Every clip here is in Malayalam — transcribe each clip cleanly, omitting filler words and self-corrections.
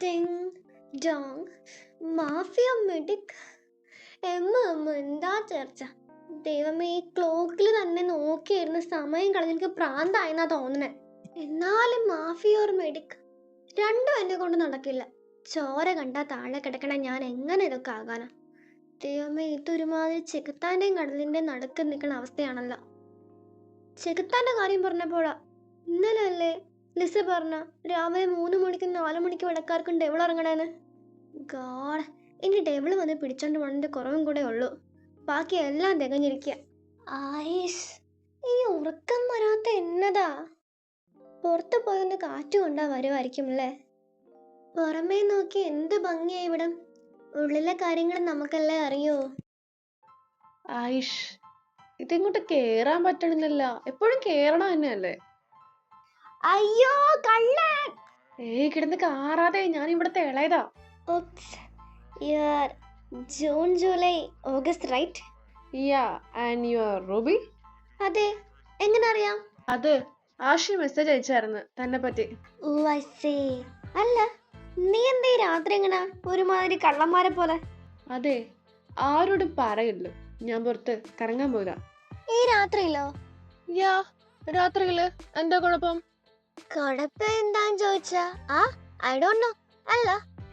ടിങ് ഡോങ് മാഫിയ മെഡിക് എന്താ ചർച്ച. ദൈവമേ, ഈ ക്ലോക്കിൽ തന്നെ നോക്കിയിരുന്ന സമയം കളഞ്ഞ് എനിക്ക് പ്രാന്തായെന്നാ തോന്നണേ. എന്നാലും മാഫിയ ഓർ മെഡിക് രണ്ടും എന്നെ കൊണ്ട് നടക്കില്ല. ചോര കണ്ടാ താഴെ കിടക്കണ ഞാൻ എങ്ങനെ ഇതൊക്കെ ആകാനാ. ദൈവമേ, ഇതൊരുമാതിരി ചെകുത്താന്റെയും കടലിന്റെ നടുക്ക് നിൽക്കുന്ന അവസ്ഥയാണല്ലോ. ചെകുത്താന്റെ കാര്യം പറഞ്ഞപ്പോഴാ ഇന്നലെ അല്ലേ ലിസ പറഞ്ഞ രാവിലെ 3 മണിക്കും 4 മണിക്കും ഇടക്കാർക്കും ഡെവിൾ ഇറങ്ങണേന്ന്. ഗാഡ്, ഇനി ഡെവിൾ വന്ന് പിടിച്ചോണ്ട് പോണതിന്റെ കുറവും കൂടെ ഉള്ളൂ. ബാക്കി എല്ലാം തികഞ്ഞിരിക്കുക. ആയിഷ്, ഈ ഉറക്കം വരാത്ത എന്നതാ? പുറത്തു പോയൊന്ന് കാറ്റ് കൊണ്ടാ വരുമായിരിക്കും അല്ലേ. പുറമേ നോക്കി എന്ത് ഭംഗിയാ ഇവിടം. ഉള്ളിലെ കാര്യങ്ങൾ നമുക്കല്ലേ അറിയൂ. ആയിഷ്, ഇതിങ്ങോട്ട് കേറാൻ പറ്റണില്ലല്ല. എപ്പോഴും കേറണ തന്നെയല്ലേ. അയ്യോ കള്ളൻ! കിടന്ന് കാറാതെ, ഞാൻ ഇവിടത്തെ ഇളയതാ. June July August right? And you are Ruby? അതെ, എങ്ങനെ അറിയാം? അത് ആഷി മെസ്സേജ് അയച്ചായിരുന്നു തന്നെ പറ്റി. Oh I see. അല്ല, നീ എന്തേ രാത്രി എങ്ങനെ ഒരുമാതിരി കള്ളന്മാരെ പോലെ? അതെ, ആരോടും പറയില്ല, ഞാൻ പുറത്ത് കറങ്ങാൻ പോരാ. ഈ രാത്രിയിലോ? രാത്രിയില് എന്താ കുഴപ്പം? കുഴപ്പം എന്താന്ന് ചോദിച്ചാ ഐ ഡോണ്ട് നോ. അല്ല,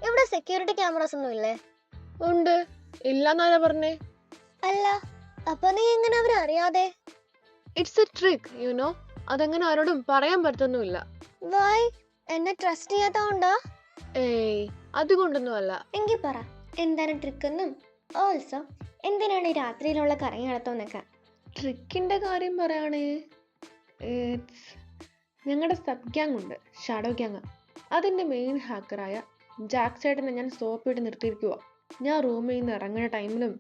ഇവിടെ സെക്യൂരിറ്റി ക്യാമറാസ് ഒന്നും ഇല്ലേ? ഉണ്ട്, ഇല്ലാന്നാരാ പറഞ്ഞേ? അല്ല, അപ്പൊ നീ എങ്ങനെ അവരറിയാതെ? It's a trick, you know. അതെങ്ങനെ ആരോടും പറയാൻ പറ്റൊന്നുമില്ല. വൈ? എന്നെ ട്രസ്റ്റ് ചെയ്യാത്തോണ്ടാ? അതുകൊണ്ടൊന്നും അല്ല. എങ്കിൽ പറ, എന്താണ് ട്രിക്കെന്നും ഓൾസോ എന്തിനാണ് ഈ രാത്രിയിലുള്ള കറങ്ങി നടത്തോന്നൊക്കെ. ട്രിക്കിന്റെ കാര്യം പറയാണേ, ഞങ്ങളുടെ സബ് ഗ്യാങ് ഉണ്ട്, ഷാഡോ ഗ്യാങ്. അതിന്റെ മെയിൻ ഹാക്കറായ ജാക്ക് ചേട്ടനെ ഞാൻ സോപ്പിട്ട് നിർത്തിയിരിക്കുക. ഞാൻ റൂമിൽ നിന്ന് ഇറങ്ങുന്ന ടൈമിലും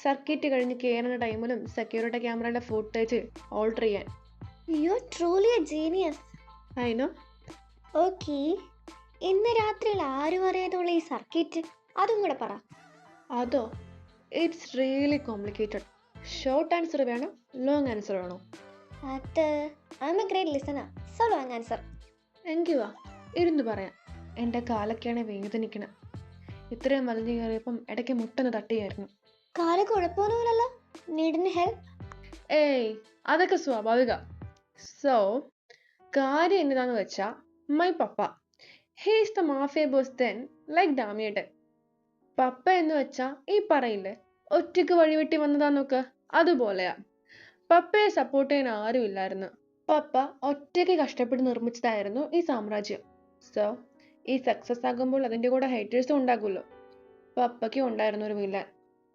സർക്കിറ്റ് കഴിഞ്ഞ് കയറുന്ന ടൈമിലും സെക്യൂരിറ്റി ക്യാമറയുടെ ഫുട്ടേജ് ഓൾട്ടർ ചെയ്യാൻ. U truly A genius. I know. Okay, ഇന്ന് രാത്രിയിൽ ആരും അറിയാതുള്ള ഈ സർക്കിറ്റ് അതും കൂടെ പറ. അതോ, it's really complicated. Short answer വേണോ ലോങ് ആൻസർ വേണോ? അത് I M A great listener, so long answer. എങ്കിൽ വാ, ഇരുന്ന് പറയാം. എൻ്റെ കാലൊക്കെയാണ് വേദനിക്കണം. ഇത്രയും വലിഞ്ഞു കയറിയപ്പം ഇടയ്ക്ക് മുട്ടന്ന് തട്ടിയായിരുന്നു. കാല് കുഴപ്പമൊന്നുമില്ലല്ലോ? നീഡിന് ഹെൽപ്പ്? അതൊക്കെ സ്വാഭാവിക. സോ കാര്യം എന്നതാന്ന് വെച്ചാ, my papa he's the mafia boss then like ഡാമിയേട്ടൻ. പപ്പ എന്ന് വെച്ചാ ഈ പറയില്ലേ ഒറ്റയ്ക്ക് വഴിവെട്ടി വന്നതാന്നൊക്കെ, അതുപോലെയാ. പപ്പയെ സപ്പോർട്ട് ചെയ്യാൻ ആരും ഇല്ലായിരുന്നു. പപ്പ ഒറ്റയ്ക്ക് കഷ്ടപ്പെട്ട് നിർമ്മിച്ചതായിരുന്നു ഈ സാമ്രാജ്യം. സോ ഈ സക്സസ് ആകുമ്പോൾ അതിൻ്റെ കൂടെ ഹേറ്റേഴ്സും ഉണ്ടാകുമല്ലോ. പപ്പയ്ക്കും ഉണ്ടായിരുന്നു ഒരു വില്ലൻ.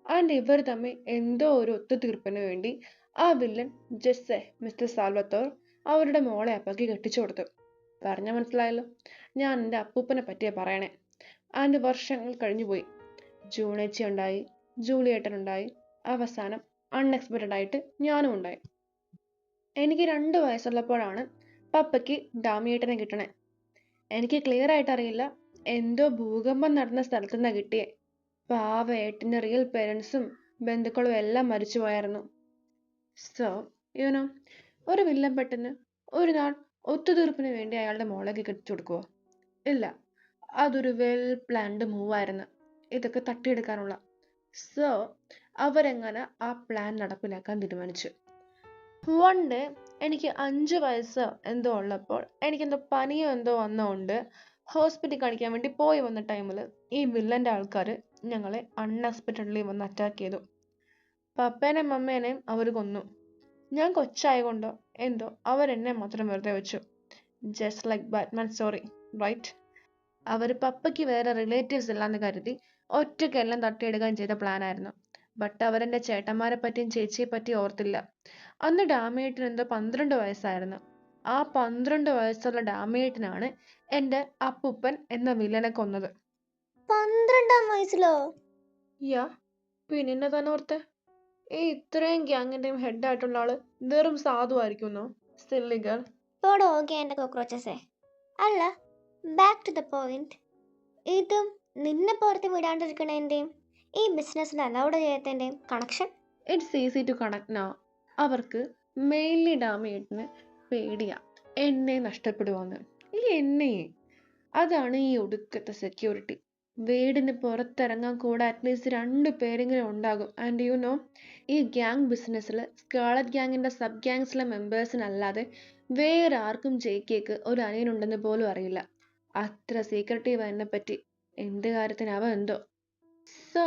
ആൻഡ് ഇവർ തമ്മിൽ എന്തോ ഒരു ഒത്തുതീർപ്പിന് വേണ്ടി ആ വില്ലൻ ജെസ്സെ മിസ്റ്റർ സാൽവത്തോർ അവരുടെ മോളെ അപ്പയ്ക്ക് കെട്ടിച്ചു കൊടുത്തു. പറഞ്ഞ മനസ്സിലായല്ലോ. ഞാൻ എൻ്റെ അപ്പൂപ്പനെ പറ്റിയാ പറയണേ. ആൻഡ് വർഷങ്ങൾ കഴിഞ്ഞുപോയി. ജൂണേച്ചി ഉണ്ടായി, ജൂലിയേട്ടൻ ഉണ്ടായി, അവസാനം അൺഎക്സ്പെക്റ്റഡ് ആയിട്ട് ഞാനും ഉണ്ടായി. എനിക്ക് 2 വയസ്സുള്ളപ്പോഴാണ് പപ്പയ്ക്ക് ഡാമിയേട്ടനെ കിട്ടണേ. എനിക്ക് ക്ലിയർ ആയിട്ട് അറിയില്ല, എന്തോ ഭൂകമ്പം നടന്ന സ്ഥലത്തു നിന്നാണ് കിട്ടിയേ. പാവ ഏട്ടൻ്റെ റിയൽ പേരൻസും ബന്ധുക്കളും എല്ലാം മരിച്ചു പോയായിരുന്നു. സോ യുനോ, ഒരു വില്ലൻ പെട്ടെന്ന് ഒരു നാൾ ഒത്തുതീർപ്പിന് വേണ്ടി അയാളുടെ മോളേക്ക് കെട്ടിച്ചു കൊടുക്കുവോ? ഇല്ല, അതൊരു വെൽ പ്ലാൻഡ് മൂവായിരുന്നു ഇതൊക്കെ തട്ടിയെടുക്കാനുള്ള. സോ അവരെങ്ങനെ ആ പ്ലാൻ നടപ്പിലാക്കാൻ തീരുമാനിച്ചു. വൺ ഡേ എനിക്ക് 5 വയസ്സ് എന്തോ ഉള്ളപ്പോൾ എനിക്കെന്തോ പനിയോ എന്തോ വന്നതുകൊണ്ട് ഹോസ്പിറ്റലിൽ കാണിക്കാൻ വേണ്ടി പോയി വന്ന ടൈമിൽ ഈ വില്ലൻ്റെ ആൾക്കാർ ഞങ്ങളെ അൺഎക്സ്പെക്റ്റഡ്ലി വന്ന് അറ്റാക്ക് ചെയ്തു. പപ്പേനെയും മമ്മേനെയും അവർ കൊന്നു. ഞാൻ കൊച്ചായതുകൊണ്ടോ എന്തോ അവരെന്നെ മാത്രം വെറുതെ വെച്ചു. Just like Batman story, right? അവർ പപ്പയ്ക്ക് വേറെ റിലേറ്റീവ്സ് ഇല്ലാന്ന് കരുതി ഒറ്റയ്ക്കെല്ലാം തട്ടിയെടുക്കാൻ ചെയ്ത പ്ലാനായിരുന്നു. ബട്ട് അവരെൻ്റെ ചേട്ടന്മാരെ പറ്റിയും ചേച്ചിയെ പറ്റിയും ഓർത്തില്ല. അന്ന് ഡാമിയേട്ടന് എന്തോ 12 വയസ്സായിരുന്നു. ആ 12 വയസ്സുള്ള ഡാമിയേട്ടനാണ് എൻ്റെ അപ്പൂപ്പൻ എന്ന വില്ലനെ കൊന്നത്. 12-ാം വയസ്സിലോ? പിന്നെ തന്നെ ഓർത്തെ, ഇത്രയും ഗ്യാങ്ങിൻ്റെയും ഹെഡായിട്ടുള്ള ആള് വെറും സാധുവായിരിക്കുന്നോ? Silly girl. കോക്രോച്ചസേ. അല്ല, ബാക്ക് ടു ദ പോയിന്റ്. ഇതും നിന്നെ പുറത്ത് വിടാണ്ടിരിക്കണേന്റെയും ഈ ബിസിനസ്സിന് അലൗഡ് ചെയ്യാത്തതിൻ്റെയും connection? It's easy to connect now. അവർക്ക് മെയിൻലി ഡാമിയേട്ടന് പേടിയാ എന്നെ നഷ്ടപ്പെടുവാന്ന്. ഈ എന്നെ അതാണ് ഈ ഒടുക്കത്തെ സെക്യൂരിറ്റി. വീടിന് പുറത്തിറങ്ങാൻ കൂടെ അറ്റ്ലീസ്റ്റ് 2 പേരെങ്കിലും ഉണ്ടാകും. ആൻഡ് യു നോ, ഈ ഗ്യാങ് ബിസിനസ്സിൽ സ്കാളറ്റ് ഗ്യാങ്ങിൻ്റെ സബ് ഗ്യാങ്സിലെ മെമ്പേഴ്സിനല്ലാതെ വേറെ ആർക്കും ജെയ്ക്കേക്ക് ഒരു അനിയനുണ്ടെന്ന് പോലും അറിയില്ല. അത്ര സീക്രട്ടീവ് എന്നെ പറ്റി. എന്ത് കാര്യത്തിനാവോ എന്തോ. സോ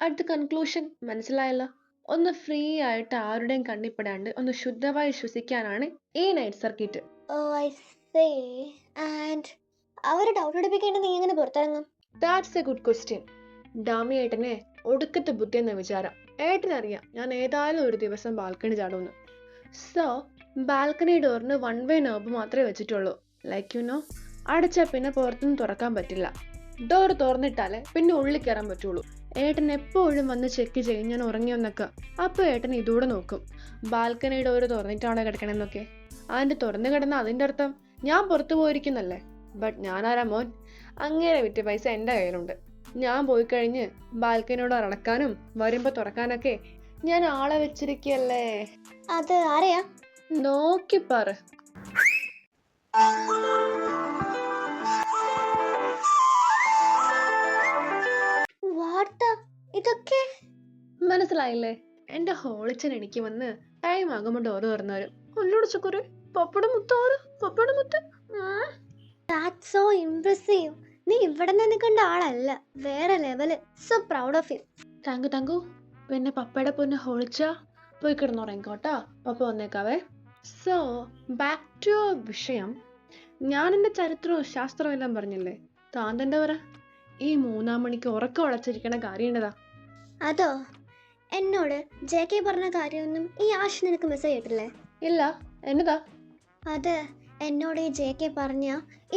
അറ്റ് ദ കൺക്ലൂഷൻ മനസ്സിലായല്ലോ. ഒന്ന് ഫ്രീ ആയിട്ട് ആരുടെയും കണ്ണിപ്പെടാണ്ട് ഒന്ന് ശുദ്ധമായി ശ്വസിക്കാനാണ് ഈ night circuit. Oh I say. And അവരെ ഡൗട്ട് എടുപ്പിക്കേണ്ട നീ എങ്ങനെ പുറത്തിറങ്ങും? That's a good question. Dami ഏട്ടനെ ഒടുക്കത്തെ ബുദ്ധിയെന്ന വിചാരം. ഏട്ടനറിയാം ഞാൻ ഏതായാലും ഒരു ദിവസം ബാൽക്കണി ചാടുമെന്ന്. സോ ബാൽക്കണി ഡോറിന് 1 വേ നോബ് മാത്രമേ വെച്ചിട്ടുള്ളൂ. ലൈക്ക് യു നോ, അടച്ചാൽ പിന്നെ പുറത്തുനിന്ന് തുറക്കാൻ പറ്റില്ല. ഡോർ തുറന്നിട്ടാലേ പിന്നെ ഉള്ളിൽ കയറാൻ പറ്റുള്ളൂ. ഏട്ടൻ എപ്പോഴും വന്ന് ചെക്ക് ചെയ്യും ഞാൻ ഉറങ്ങിയൊന്നൊക്കെ. അപ്പോൾ ഏട്ടൻ ഇതൂടെ നോക്കും, ബാൽക്കണി ഡോർ തുറന്നിട്ടാണോ കിടക്കണമെന്നൊക്കെ. അതിൻ്റെ തുറന്നു കിടന്ന അതിൻ്റെ അർത്ഥം ഞാൻ പുറത്തു പോയിരിക്കുന്നല്ലേ. ബട്ട് ഞാനാരാ മോൻ? അങ്ങേരെ വിറ്റ് പൈസ എൻ്റെ കയ്യിലുണ്ട്. ഞാൻ പോയി കഴിഞ്ഞ് ബാൽക്കണിയോട് അടക്കാനും വരുമ്പോൾ തുറക്കാനൊക്കെ ഞാൻ ആളെ വെച്ചിരിക്കല്ലേ. അത് ആരെയാ? നോക്കിപ്പാറ്. ഇതൊക്കെ മനസ്സിലായില്ലേ? എൻ്റെ ഹോളിച്ചൻ എനിക്ക് വന്ന് ടൈം ആകുമ്പോൾ ഡോർ തുറന്നു വരും. ഒന്നോട് ചുക്കുരു പപ്പടം മുത്തോറ് പപ്പടം മുത്ത്. That's so impressive. നീ ഇവിടെ നിന്ന് കണ്ട ആളല്ല, വേറെ level. So proud of you. Thank you. പിന്നെ പപ്പയുടെ പൊന്ന് ഹോളിച്ച പോയി കിടന്നുറങ്ങിക്കോട്ടാ, പപ്പ വന്നേക്കാവേ. സോ ബാക്ക് ടു വിഷയം. ഞാൻ എൻ്റെ ചരിത്രവും ശാസ്ത്രവും എല്ലാം പറഞ്ഞില്ലേ. താൻ തന്നെ പറ, ഈ 3-ആം മണിക്ക് ഉറക്കം ഉളച്ചിരിക്കണ കാര്യം എന്നതാ? അതോ, എന്നോട് JK പറഞ്ഞ കാര്യമൊന്നും ഈ ആശ നിനക്ക് മെസ്സേജ് ചെയ്തിട്ടില്ലേ? ഇല്ല, എന്നതാ? അത് എന്നോട് ഈ JK പറഞ്ഞ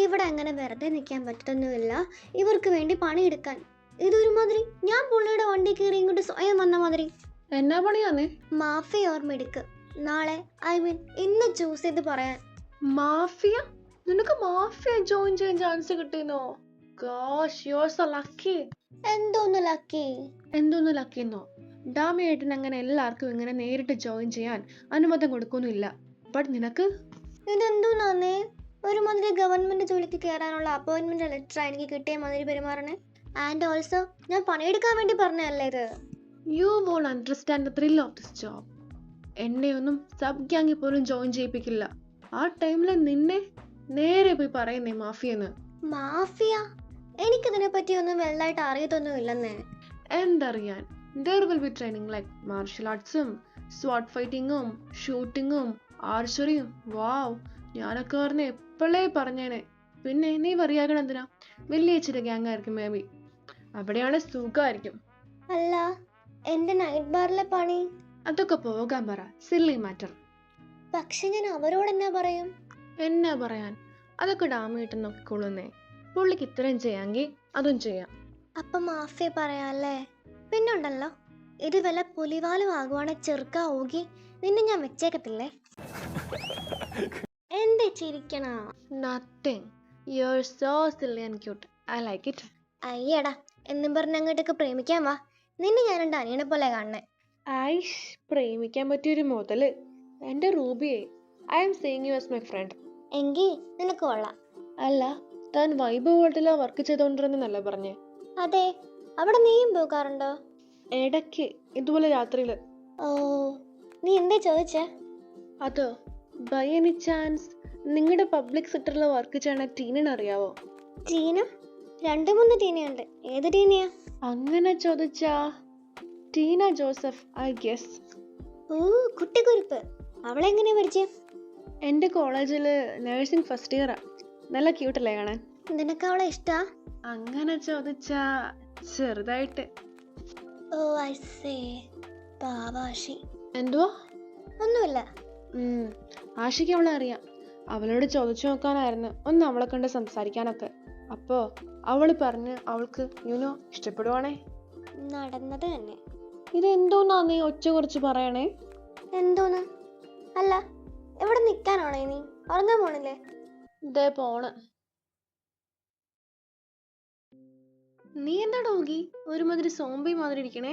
ഇവിടെ അങ്ങനെ വെറുതെ നിൽക്കാൻ പറ്റത്തൊന്നുമില്ല, ഇവർക്ക് വേണ്ടി പണിയെടുക്കാൻ. ഇതൊരുമാതിരി ഞാൻ പുള്ളിയുടെ വണ്ടി കയറി ഇങ്ങോട്ട് സ്വയം വന്ന മാതിരി. എന്നാ പണിയാന്നേ? Mafia or മെഡിക്ക്. നാളെ ഇന്ന് ചൂസ് ചെയ്ത് പറയാൻ. മാഫിയ? നിനക്ക് മാഫിയ ജോയിൻ ചെയ്യാൻ ചാൻസ് കിട്ടിയെന്നോ? Gosh, you are so lucky. എന്തോന്ന് ലക്കി? എന്തോന്ന് ലക്കിന്നോ? ഡാമി ഏട്ടൻ അങ്ങനെ എല്ലാവർക്കും ഇങ്ങനെ നേരിട്ട് ജോയിൻ ചെയ്യാൻ അനുമതി കൊടുക്കൊന്നുമില്ല. ബട്ട് നിനക്ക് ഇതെന്തോന്നാന്നേ? ഒരുമാതിരി ഗവൺമെന്റ് ജോലിക്ക് കയറാനുള്ള അപ്പോയിന്റ്മെന്റ് ലെറ്റർ എനിക്ക് കിട്ടിയ മാതിരി പെരുമാറണേ. ആൻഡ് ഓൾസോ ഞാൻ പണിയെടുക്കാൻ വേണ്ടി പറഞ്ഞല്ലേ ഇത്. You won't understand the thrill of this job. എന്നെയൊന്നും സബ് ഗ്യാങ്ങിൽ പോലും ജോയിൻ ചെയ്യിപ്പിക്കില്ല. ആ ടൈമിൽ നിന്നെ നേരെ പോയി പറയുന്നേ മാഫിയെന്ന്. മാഫിയ? എനിക്കിതിനെ പറ്റിയൊന്നും വെള്ളമായിട്ട് അറിയത്തൊന്നുമില്ലെന്നേ. എന്തറിയാൻ? there will be training like martial artsum, sword fightingും ഷൂട്ടിങ്ങും ആർച്ചറിയും. വാവ്, ഞാനൊക്കെ പറഞ്ഞ എപ്പോഴേ പറഞ്ഞേനെ. പിന്നെ നീ പറയാകണം എന്തിനാ? വലിയ ഇച്ചിരി ഗ്യാങ് ആയിരിക്കും മേ ബി. അവിടെയാണ് സുഖമായിരിക്കും. അല്ല, എന്റെ നൈറ്റ് ബാറിലെ പണി? അതൊക്കെ പോകാൻ പറ, സില്ലി മാറ്റർ. പക്ഷെ ഞാൻ അവരോട് എന്നാ പറയും? എന്നാ പറയാൻ? അതൊക്കെ ഡാമിട്ട് നോക്കിക്കൊള്ളുന്നേ. പുള്ളിക്ക് ഇത്രയും ചെയ്യാമെങ്കിൽ അതും ചെയ്യാം. അപ്പൊ മാഫിയ പറയാല്ലേ? പിന്നുണ്ടല്ലോ, ഇത് വല്ല പുലിവാലും ആകുവാണെ ചെറുക്ക ഊകി നിന്നെ ഞാൻ വെച്ചേക്കത്തില്ലേ. എന്തേ ചിരിക്കണ? Nothing, you are so silly and cute. I like it. അയ്യടാ എന്നും പറഞ്ഞ് അങ്ങോട്ടേക്ക് പ്രേമിക്കാൻ വാ. നിന്നെ ഞാൻ എൻ്റെ അനിയനെ പോലെ കാണണേ. ഐഷ്, പ്രേമിക്കാൻ പറ്റിയൊരു മുതല്. എൻ്റെ റൂബിയെ, I am seeing you as my friend. എങ്കിൽ നിനക്ക് കൊള്ളാം. അല്ല, താൻ വൈബ് വേൾഡിലാ വർക്ക് ചെയ്തോണ്ടിരുന്നല്ല പറഞ്ഞേ? അതെ, അവിടെ നീയും പോകാറുണ്ടോ? ഇടയ്ക്ക്, ഇതുപോലെ രാത്രിയിൽ. ഓ, നീ എന്തേ ചോദിച്ചേ? അതോ, ബൈ എനി ചാൻസ് നിങ്ങളുടെ പബ്ലിക് സെക്ടറിൽ വർക്ക് ചെയ്യണ ടീനനെ അറിയാവോ? ടീന? 2-3 ടീനയുണ്ട്. ഏത് ടീനയാ? അങ്ങനെ ചോദിച്ചാ ടീന ജോസഫ്, ഐ ഗെസ്. ഓ, കുട്ടിക്കുരുപ്പ്. അവളെങ്ങനെയാ പരിചയം? എൻ്റെ കോളേജിൽ നഴ്സിംഗ് ഫസ്റ്റ് ഇയറാ. നല്ല ക്യൂട്ടല്ലേ കാണാൻ? നിനക്ക് അവളെ ഇഷ്ടാ? അങ്ങനെ ചോദിച്ചാ ചെറുതായിട്ട്. ഓ ഐ സേ. പാവാശി. എന്തുവാ? ഒന്നുമില്ല. ആഷിക്ക് അവളെ അറിയാം. അവളോട് ചോദിച്ചു നോക്കാനായിരുന്നു ഒന്ന് അവളെ കണ്ട് സംസാരിക്കാനൊക്കെ. അപ്പോൾ അവൾ പറഞ്ഞ് അവൾക്ക് യുനോ ഇഷ്ടപ്പെടുവാണേ. നടന്നത് തന്നെ. ഇതെന്തോന്നാ നീ ഒച്ച കുറച്ച് പറയണേ? എന്തോന്ന്? അല്ല, എവിടെ നിൽക്കാനാണോ നീ? ഉറങ്ങാൻ പോണില്ലേ? ഇതേ പോണ്. നീ എന്താ ഡോഗി ഒരുമാതിരി സോംബി മാതിരി ഇരിക്കണേ?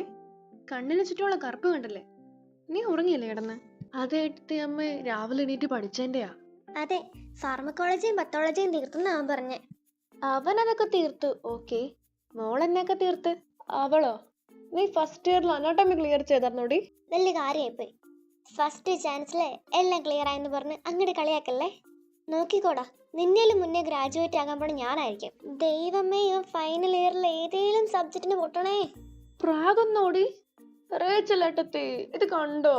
കണ്ണിന് ചുറ്റുമുള്ള കറുപ്പ് കണ്ടല്ലേ? നീ ഉറങ്ങിയില്ലേ കിടന്ന്? അതേട്ടി അമ്മ രാവിലെ എണീറ്റ് പഠിച്ചതിൻ്റെയാ? അതെ, ഫാർമക്കോളജിയും പത്തോളജിയും തീർത്തെന്നാ പറഞ്ഞേ. അവനതൊക്കെ തീർത്തു, ഓക്കെ. മോളെന്നെയൊക്കെ തീർത്ത്. അവളോ? നീ ഫസ്റ്റ് ഇയറിൽ അനാട്ടമി ക്ലിയർ ചെയ്തോടി. വലിയ കാര്യമായിപ്പോയി. ഫസ്റ്റ് ചാൻസിലെ എല്ലാം ക്ലിയർ ആയെന്ന് പറഞ്ഞ് അങ്ങോട്ട് കളിയാക്കല്ലേ. നോക്കിക്കോടാ, നിന്നേലും മുന്നേ ഗ്രാജുവേറ്റ് ആകാൻ പോണ ഞാനായിരിക്കും. ദൈവമേ, ഇവൻ ഫൈനൽ ഇയറിൽ ഏതെങ്കിലും സബ്ജക്റ്റിന് പൊട്ടണേ. പ്രാഗൊന്നോടി. റേച്ചലേട്ടത്തി ഇത് കണ്ടോ?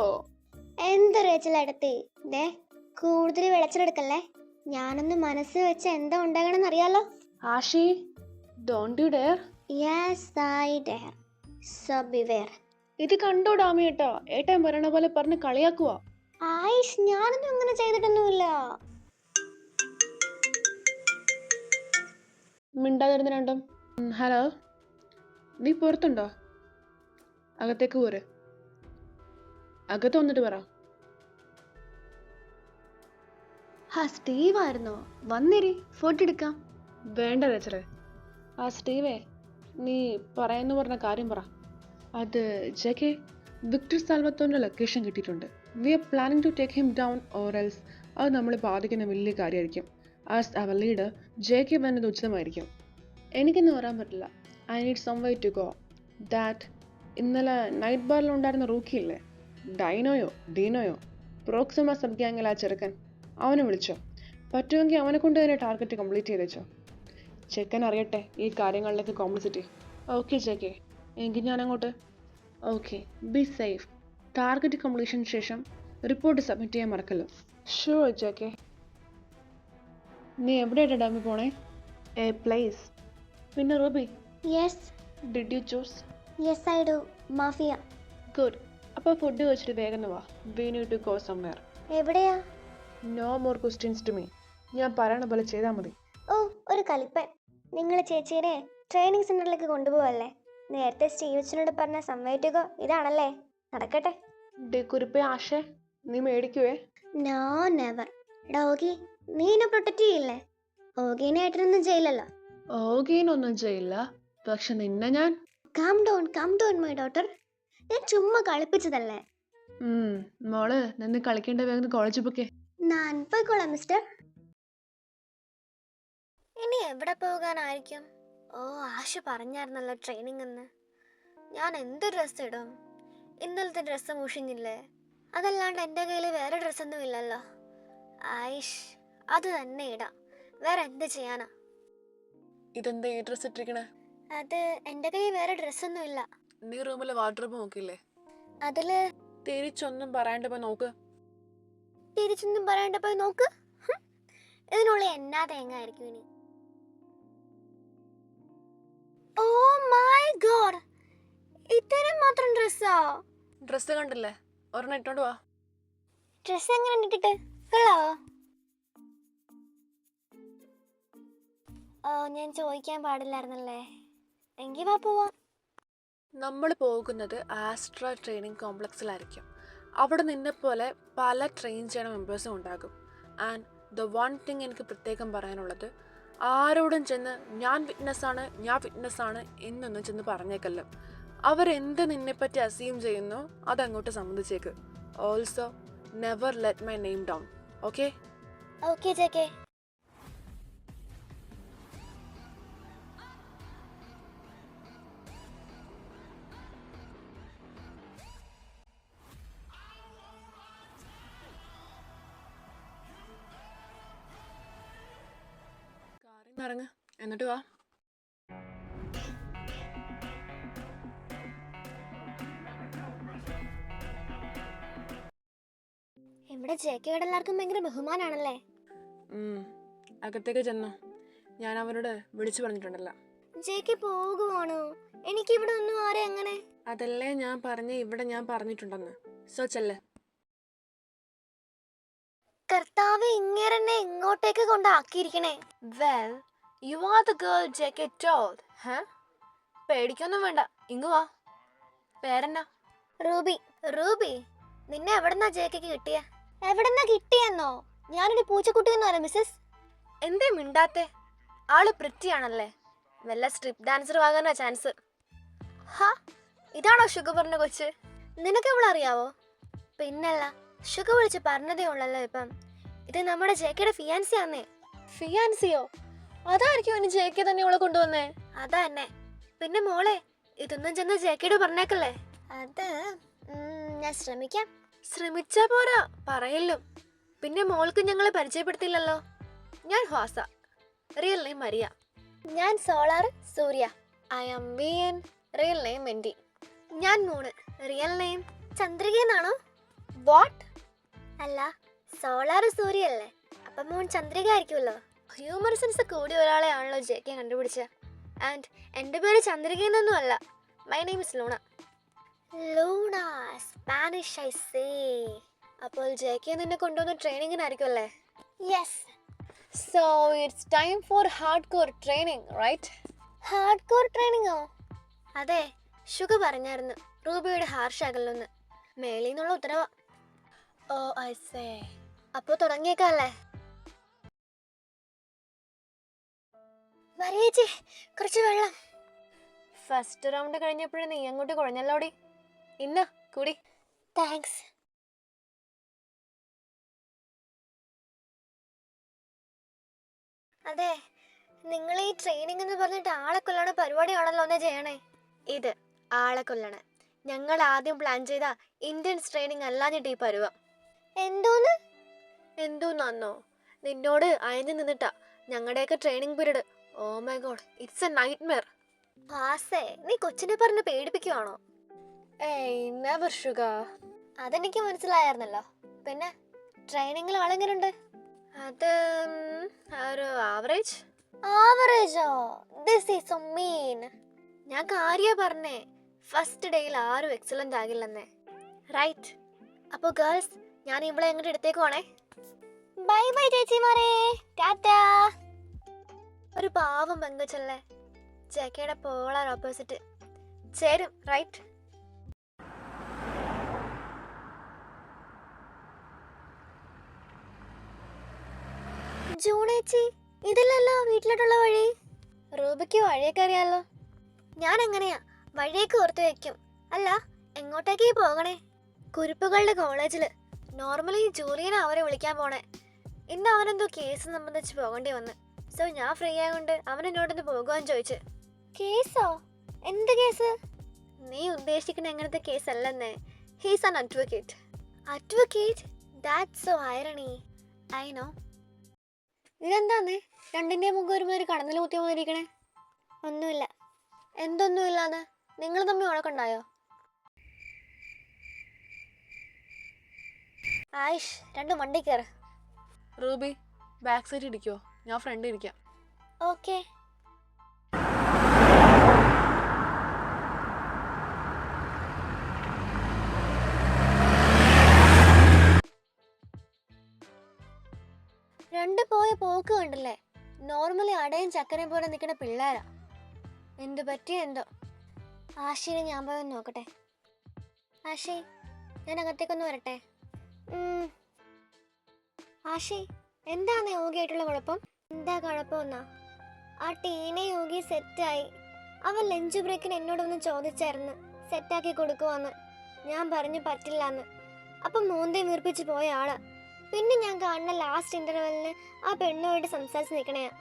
എന്ത് റേച്ചലെടുത്തി? ദേ, കൂടുതൽ വിളച്ചെടുക്കല്ലേ. ഞാനൊന്ന് മനസ്സ് വെച്ച് എന്താ ഉണ്ടാകണമെന്ന് അറിയാലോ. Ashi, don't you dare. Yes I dare. So beware. ഇത് കണ്ടോ ഡാമിയേട്ടാ, ഏട്ടൻ പറയണ പോലെ പറഞ്ഞ് കളിയാക്കുവാ. ആയിഷ്, ഞാനൊന്നും അങ്ങനെ ചെയ്തിട്ടൊന്നുമില്ല. മിണ്ടാതിരുന്ന് രണ്ടും. ഹലോ, നീ പുറത്തുണ്ടോ? അകത്തേക്ക് പോര്. അകത്ത് വന്നിട്ട് പറ. സ്റ്റീവ് ആയിരുന്നോ? വന്നിരി, ഫോട്ടോ എടുക്കാം. വേണ്ട രചരെ. സ്റ്റീവേ, നീ പറയാന്ന് പറഞ്ഞ കാര്യം പറ. അത് ജെകെ, വിക്ടർ സാൽവത്തോറിന്റെ ലൊക്കേഷൻ കിട്ടിയിട്ടുണ്ട്. We are planning to take him down or else അത് നമ്മളെ ബാധിക്കുന്ന വലിയ കാര്യമായിരിക്കും. ആസ് അവർ ലീഡർ ജെകെ വരുന്നത് ഉചിതമായിരിക്കും. എനിക്കിന്ന് വരാൻ പറ്റില്ല. I need some way to go. That ഇന്നലെ നൈറ്റ് ബാറിൽ ഉണ്ടായിരുന്ന റൂക്കിയില്ലേ, ഡീനോയോ പ്രോക്സിമ സബ് ഗ്യാങ്ങിൽ ആ ചെറുക്കൻ, അവനെ വിളിച്ചോ. പറ്റുമെങ്കിൽ അവനെ കൊണ്ട് തന്നെ ടാർഗറ്റ് കംപ്ലീറ്റ് ചെയ്തേച്ചോ. ചെക്കൻ അറിയട്ടെ ഈ കാര്യങ്ങളിലേക്ക് കോംപ്ലിസിറ്റി. ഓക്കെ ജെകെ, എങ്കിൽ ഞാനങ്ങോട്ട്. Okay, be safe. ടാർഗറ്റ് കംപ്ലീഷന് ശേഷം റിപ്പോർട്ട് സബ്മിറ്റ് ചെയ്യാൻ മറക്കല്ലോ. Sure JK. നീ എവിടെയായിട്ട് ഡാമിൽ പോണേ? A place. പിന്നെ Ruby, yes. Did you choose? Yes I do. Mafia. Good. അപ്പോൾ ഫുഡ് കഴിച്ചിട്ട് വേഗം വാ. We need to go somewhere. എവിടെയാ? No more questions to me. ഞാൻ പറയണ പോലെ ചെയ്താൽ മതി. ഓ, ഒരു കലിപ്പൻ. നിങ്ങൾ ചേച്ചീനെ ട്രെയിനിങ് സെന്ററിലേക്ക് കൊണ്ടുപോവല്ലേ? നേരത്തെ സ്റ്റീവച്ചനോട് പറഞ്ഞ സമ്മതിക്കുക ഇതാണല്ലേ? നടക്കട്ടെ. ഡേ കുരിപ്പേ ആശേ, നീ മേടിക്കുവേ? No never. എടാ ഓഗി, നീ എന്നെ പ്രൊട്ടക്ട് ചെയ്യില്ലേ? ഓഗീനെ ഏട്ടനൊന്നും ചെയ്യില്ലല്ലോ. ഓഗീനൊന്നും ചെയ്യില്ല, പക്ഷെ നിന്നെ ഞാൻ. Come down my daughter. ഞാൻ ചുമ്മാ കളിപ്പിച്ചതല്ലേ. മോള് നിന്ന് കളിക്കേണ്ട വേഗം കോളേജിൽ പോക്കേ. ഞാൻ പോയിക്കോളാം മിസ്റ്റർ. ഇനി എവിടെ പോകാനായിരിക്കും? ഓ, ആശ പറഞ്ഞായിരുന്നല്ലോ ട്രെയിനിങ് എന്ന്. ഞാൻ എന്ത് ഡ്രസ്സ് ഇടും? ഇന്നലത്തെ ഡ്രസ്സ് മുഷിഞ്ഞില്ലേ? അതല്ലാണ്ട് എൻ്റെ കയ്യിൽ വേറെ ഡ്രസ്സൊന്നും ഇല്ലല്ലോ. ആയിഷ്, അത് തന്നെ ഇടാം. വേറെ എന്ത് ചെയ്യാനാ? ഇതെന്താ ഈ ഡ്രസ് ഇട്ടിരിക്കണേ? അത് എൻ്റെ കയ്യിൽ വേറെ ഡ്രസ്സൊന്നും ഇല്ല. നീ റൂമിലെ വാർഡ്രോബ് നോക്കില്ലേ? അതില് തിരിച്ചൊന്നും പറയാണ്ട് പോയി നോക്ക്. തിരിച്ചൊന്നും പറയാണ്ട് പോയി നോക്ക്. ഇതിനുള്ളിൽ എന്നാ തേങ്ങ ആയിരിക്കും ഇനി? ഓ മൈ ഗോഡ്, ഇത്രയും മാത്രം ഡ്രസ്സാ? ഡ്രസ്സ് കണ്ടില്ലേ, ഒരെണ്ണം ഇട്ടോണ്ട് വാ. ഡ്രസ്സ് എങ്ങനെ ഇട്ടിട്ട് കൊള്ളാവോ? ഓ, ഞാൻ ചോദിക്കാൻ പാടില്ലായിരുന്നല്ലേ. എങ്കിൽ വാ പോവാം. നമ്മൾ പോകുന്നത് ആസ്ട്ര ട്രെയിനിങ് കോംപ്ലക്സിലായിരിക്കും. അവിടെ നിന്നെപ്പോലെ പല ട്രെയിൻ ചെയ്യണ മെമ്പേഴ്സും ഉണ്ടാകും. ആൻഡ് ദ വൺ തിങ് എനിക്ക് പ്രത്യേകം പറയാനുള്ളത്, ആരോടും ചെന്ന് ഞാൻ വിറ്റ്നസ്സാണ് എന്നൊന്നും ചെന്ന് പറഞ്ഞേക്കല്ലോ. അവരെന്ത് നിന്നെപ്പറ്റി അസ്യൂം ചെയ്യുന്നു അതങ്ങോട്ട് സമ്മതിച്ചേക്ക്. Also never let my name down. Okay? Okay JK. ഇറങ്ങ്, എന്നിട്ട് വാ. ഇവിടെ ജെകെയോട് എല്ലാവർക്കും ഭയങ്കര ബഹുമാനാണല്ലേ? അകത്തേക്ക് ചെന്നോ, ഞാൻ അവരോട് വിളിച്ചു പറഞ്ഞിട്ടുണ്ടല്ലോ. ജെകെ പോകുവാണോ? എനിക്ക് ഇവിടെ ഒന്നും ആരെ എങ്ങനെ? അതല്ലേ ഞാൻ പറഞ്ഞ, ഇവിടെ ഞാൻ പറഞ്ഞിട്ടുണ്ടെന്ന്. സോ ചെല്ലേ. കർത്താവ് ഇങ്ങേരെന്നെ ഇങ്ങോട്ടേക്ക് കൊണ്ടാക്കിയിരിക്കണേ. Well, you are the girl JK told. പേടിക്കൊന്നും വേണ്ട, ഇങ്ങ് വാ. പേരെന്നാ? റൂബി. റൂബി, നിന്നെ എവിടെന്നാ ജെകെക്ക് കിട്ടിയ? എവിടെന്നാ കിട്ടിയെന്നോ? ഞാനൊരു പൂച്ചക്കുട്ടിയെന്നോ അല്ല മിസ്സസ്. എന്തേ മിണ്ടാത്തെ? ആള് പ്രിറ്റിയാണല്ലേ, വല്ല സ്ട്രിപ്പ് ഡാൻസർ ആകാനാ ചാൻസ്. ഹാ, ഇതാണോ ഷുഗർ പറഞ്ഞ കൊച്ച്? നിനക്ക് ഇവിടെ അറിയാവോ? പിന്നല്ല, ഷുഗർ വിളിച്ച് പറഞ്ഞതേ ഉള്ളല്ലോ ഇപ്പം. ഇത് നമ്മുടെ ജെകെയുടെ ഫിയാൻസി ആന്നേ. ഫിയാൻസിയോ? അതായിരിക്കും ഇനി ജെകെ തന്നെ അവളെ കൊണ്ടുവന്നേ. അതാ എന്നെ. പിന്നെ മോളെ, ഇതൊന്നും ചെന്ന് ജെകെയോട് പറഞ്ഞേക്കല്ലേ. അത് ഞാൻ ശ്രമിക്കാം. ശ്രമിച്ചാ പോരാ, പറയല്ലോ. പിന്നെ മോൾക്ക് ഞങ്ങളെ പരിചയപ്പെടുത്തില്ലല്ലോ. ഞാൻ ഹ്വാസ, റിയൽ നെയിം മരിയ. ഞാൻ solar Surya. I am Bien, real name Mendy. ഞാൻ മൂണ്, റിയൽ നെയിം ചന്ദ്രിക എന്നാണോ? വാട്ട്? അല്ല, സോളാർ സൂര്യ അല്ലേ, അപ്പം മൂൺ ചന്ദ്രിക ആയിരിക്കുമല്ലോ. ഹ്യൂമർ സെൻസ് കൂടി ഒരാളെ ആണല്ലോ ജെകെ കണ്ടുപിടിച്ച. ആൻഡ് എൻ്റെ പേര് ചന്ദ്രിക എന്നൊന്നും അല്ല. My name is Luna. Luna, Spanish I say. അപ്പോൾ ജെകെ നിന്നെ കൊണ്ടുവന്ന ട്രെയിനിങ്ങിനായിരിക്കും അല്ലേ? Yes. So it's time for hard core training, right? Hard core ട്രെയിനിങ്ങോ? അതെ, ഷുഗ പറഞ്ഞായിരുന്നു റൂബിയുടെ ഹാർഷകലെന്ന്. മേളിൽ നിന്നുള്ള ഉത്തരവാ. ഓ ഐ സേ. അപ്പോൾ തുടങ്ങിയേക്കല്ലേ? മറിയേച്ചി, കുറച്ച് വെള്ളം. ഫസ്റ്റ് റൗണ്ട് കഴിഞ്ഞപ്പോഴേ നീ അങ്ങോട്ട് കുഴഞ്ഞല്ലോടി. ഇന്ന കൂടി. താങ്ക്സ്. അതെ, നിങ്ങൾ ഈ ട്രെയിനിങ് എന്ന് പറഞ്ഞിട്ട് ആളെ കൊല്ലണ പരിപാടിയാണല്ലോ ഒന്ന് ചെയ്യണേ. ഇത് ആളെ കൊല്ലണേ. ഞങ്ങൾ ആദ്യം പ്ലാൻ ചെയ്ത ഇന്ത്യൻസ് ട്രെയിനിങ് അല്ലാഞ്ഞിട്ട് ഈ പരുവം. എന്തോന്ന്? എന്തോന്നോ? നിന്നോട് അയഞ്ഞു നിന്നിട്ടാ ഞങ്ങളുടെയൊക്കെ training period. Oh my god, it's a nightmare. ഭാസേ, നീ കൊച്ചിനെ പറഞ്ഞ് പേടിപ്പിക്കുവാണോ? ഏയ് നെവർ ഷുഗ. അതെനിക്ക് മനസ്സിലായിരുന്നല്ലോ. പിന്നെ ട്രെയിനിങ്ങിൽ ആളെങ്ങനെയുണ്ട്? അത് ഒരു ആവറേജ്. ആവറേജോ? This is so mean. ഞാൻ കാര്യ പറഞ്ഞേ, ഫസ്റ്റ് ഡേയിൽ ആരും എക്സലന്റ് ആകില്ലെന്നേ. റൈറ്റ്? അപ്പോൾ ഗേൾസ്, ഞാൻ ഇവിടെ എങ്ങോട്ട് എടുത്തേക്കുവാണേ. ബൈ ബൈ ചേച്ചിമാരെ, ടാറ്റാ. ഒരു പാവം പെങ്കച്ചല്ലേ, ജെകെയുടെ പോളാർ ഓപ്പോസിറ്റ്. ചേരും, റൈറ്റ്? ജൂണേച്ചി, ഇതിലല്ലോ വീട്ടിലോട്ടുള്ള വഴി. റൂബിക്ക് വഴിയൊക്കെ അറിയാലോ. ഞാൻ എങ്ങനെയാ വഴിയൊക്കെ ഓർത്ത് വെക്കും. അല്ല, എങ്ങോട്ടേക്ക് പോകണേ? കുരുപ്പുകളുടെ കോളേജില്. നോർമലി ജൂലിയനെ അവരെ വിളിക്കാൻ പോണേ. ഇന്ന് അവനെന്തോ കേസ് സംബന്ധിച്ച് പോകേണ്ടി വന്ന്. സോ ഞാൻ ഫ്രീ ആയതുകൊണ്ട് അവൻ എന്നോടൊന്ന് പോകുവാന്ന് ചോദിച്ചു. കേസോ? എന്ത് കേസ്? നീ ഉദ്ദേശിക്കുന്ന എങ്ങനത്തെ കേസ് അല്ലെന്നേ. He's an advocate. Advocate? That's so irony. I know. ഇതെന്താന്നേ രണ്ടിൻ്റെ മുഖം ഒരുമാതിരി കടന്നിൽ കുത്തി പോന്നിരിക്കണേ? ഒന്നുമില്ല. എന്തൊന്നുമില്ലാന്ന്? നിങ്ങൾ തമ്മിൽ ഉഴക്കുണ്ടായോ? ആയിഷ്, രണ്ട് വണ്ടി കയറ്. റൂബി, ബാക്ക് സൈഡ് ഇരിക്കോ? ഞാൻ ഫ്രണ്ട് ഇരിക്കാം. ഓക്കെ. രണ്ട് പോയ പോക്ക് കണ്ടില്ലേ? നോർമലി അടയും ചക്കരയും പോലെ നിൽക്കുന്ന പിള്ളേരാ. എന്ത് പറ്റിയ എന്തോ. ആഷിനെ ഞാൻ പോയി നോക്കട്ടെ. ആഷി, ഞാൻ അകത്തേക്കൊന്ന് വരട്ടെ. ആഷി, എന്താണ് യോഗിയായിട്ടുള്ള കുഴപ്പം? എന്താ കുഴപ്പമെന്നാ? ആ ടീനെ യോഗി സെറ്റായി. അവൻ ലഞ്ച് ബ്രേക്കിന് എന്നോടൊന്ന് ചോദിച്ചായിരുന്നു സെറ്റാക്കി കൊടുക്കുവാന്ന്. ഞാൻ പറഞ്ഞു പറ്റില്ലാന്ന്. അപ്പം മൂന്തേ വീർപ്പിച്ച് പോയ ആളാ. പിന്നെ ഞാൻ കാണുന്ന ലാസ്റ്റ് ഇന്റർവെല്ലിന് ആ പെണ്ണുമായിട്ട് സംസാരിച്ച് നിൽക്കണയാ.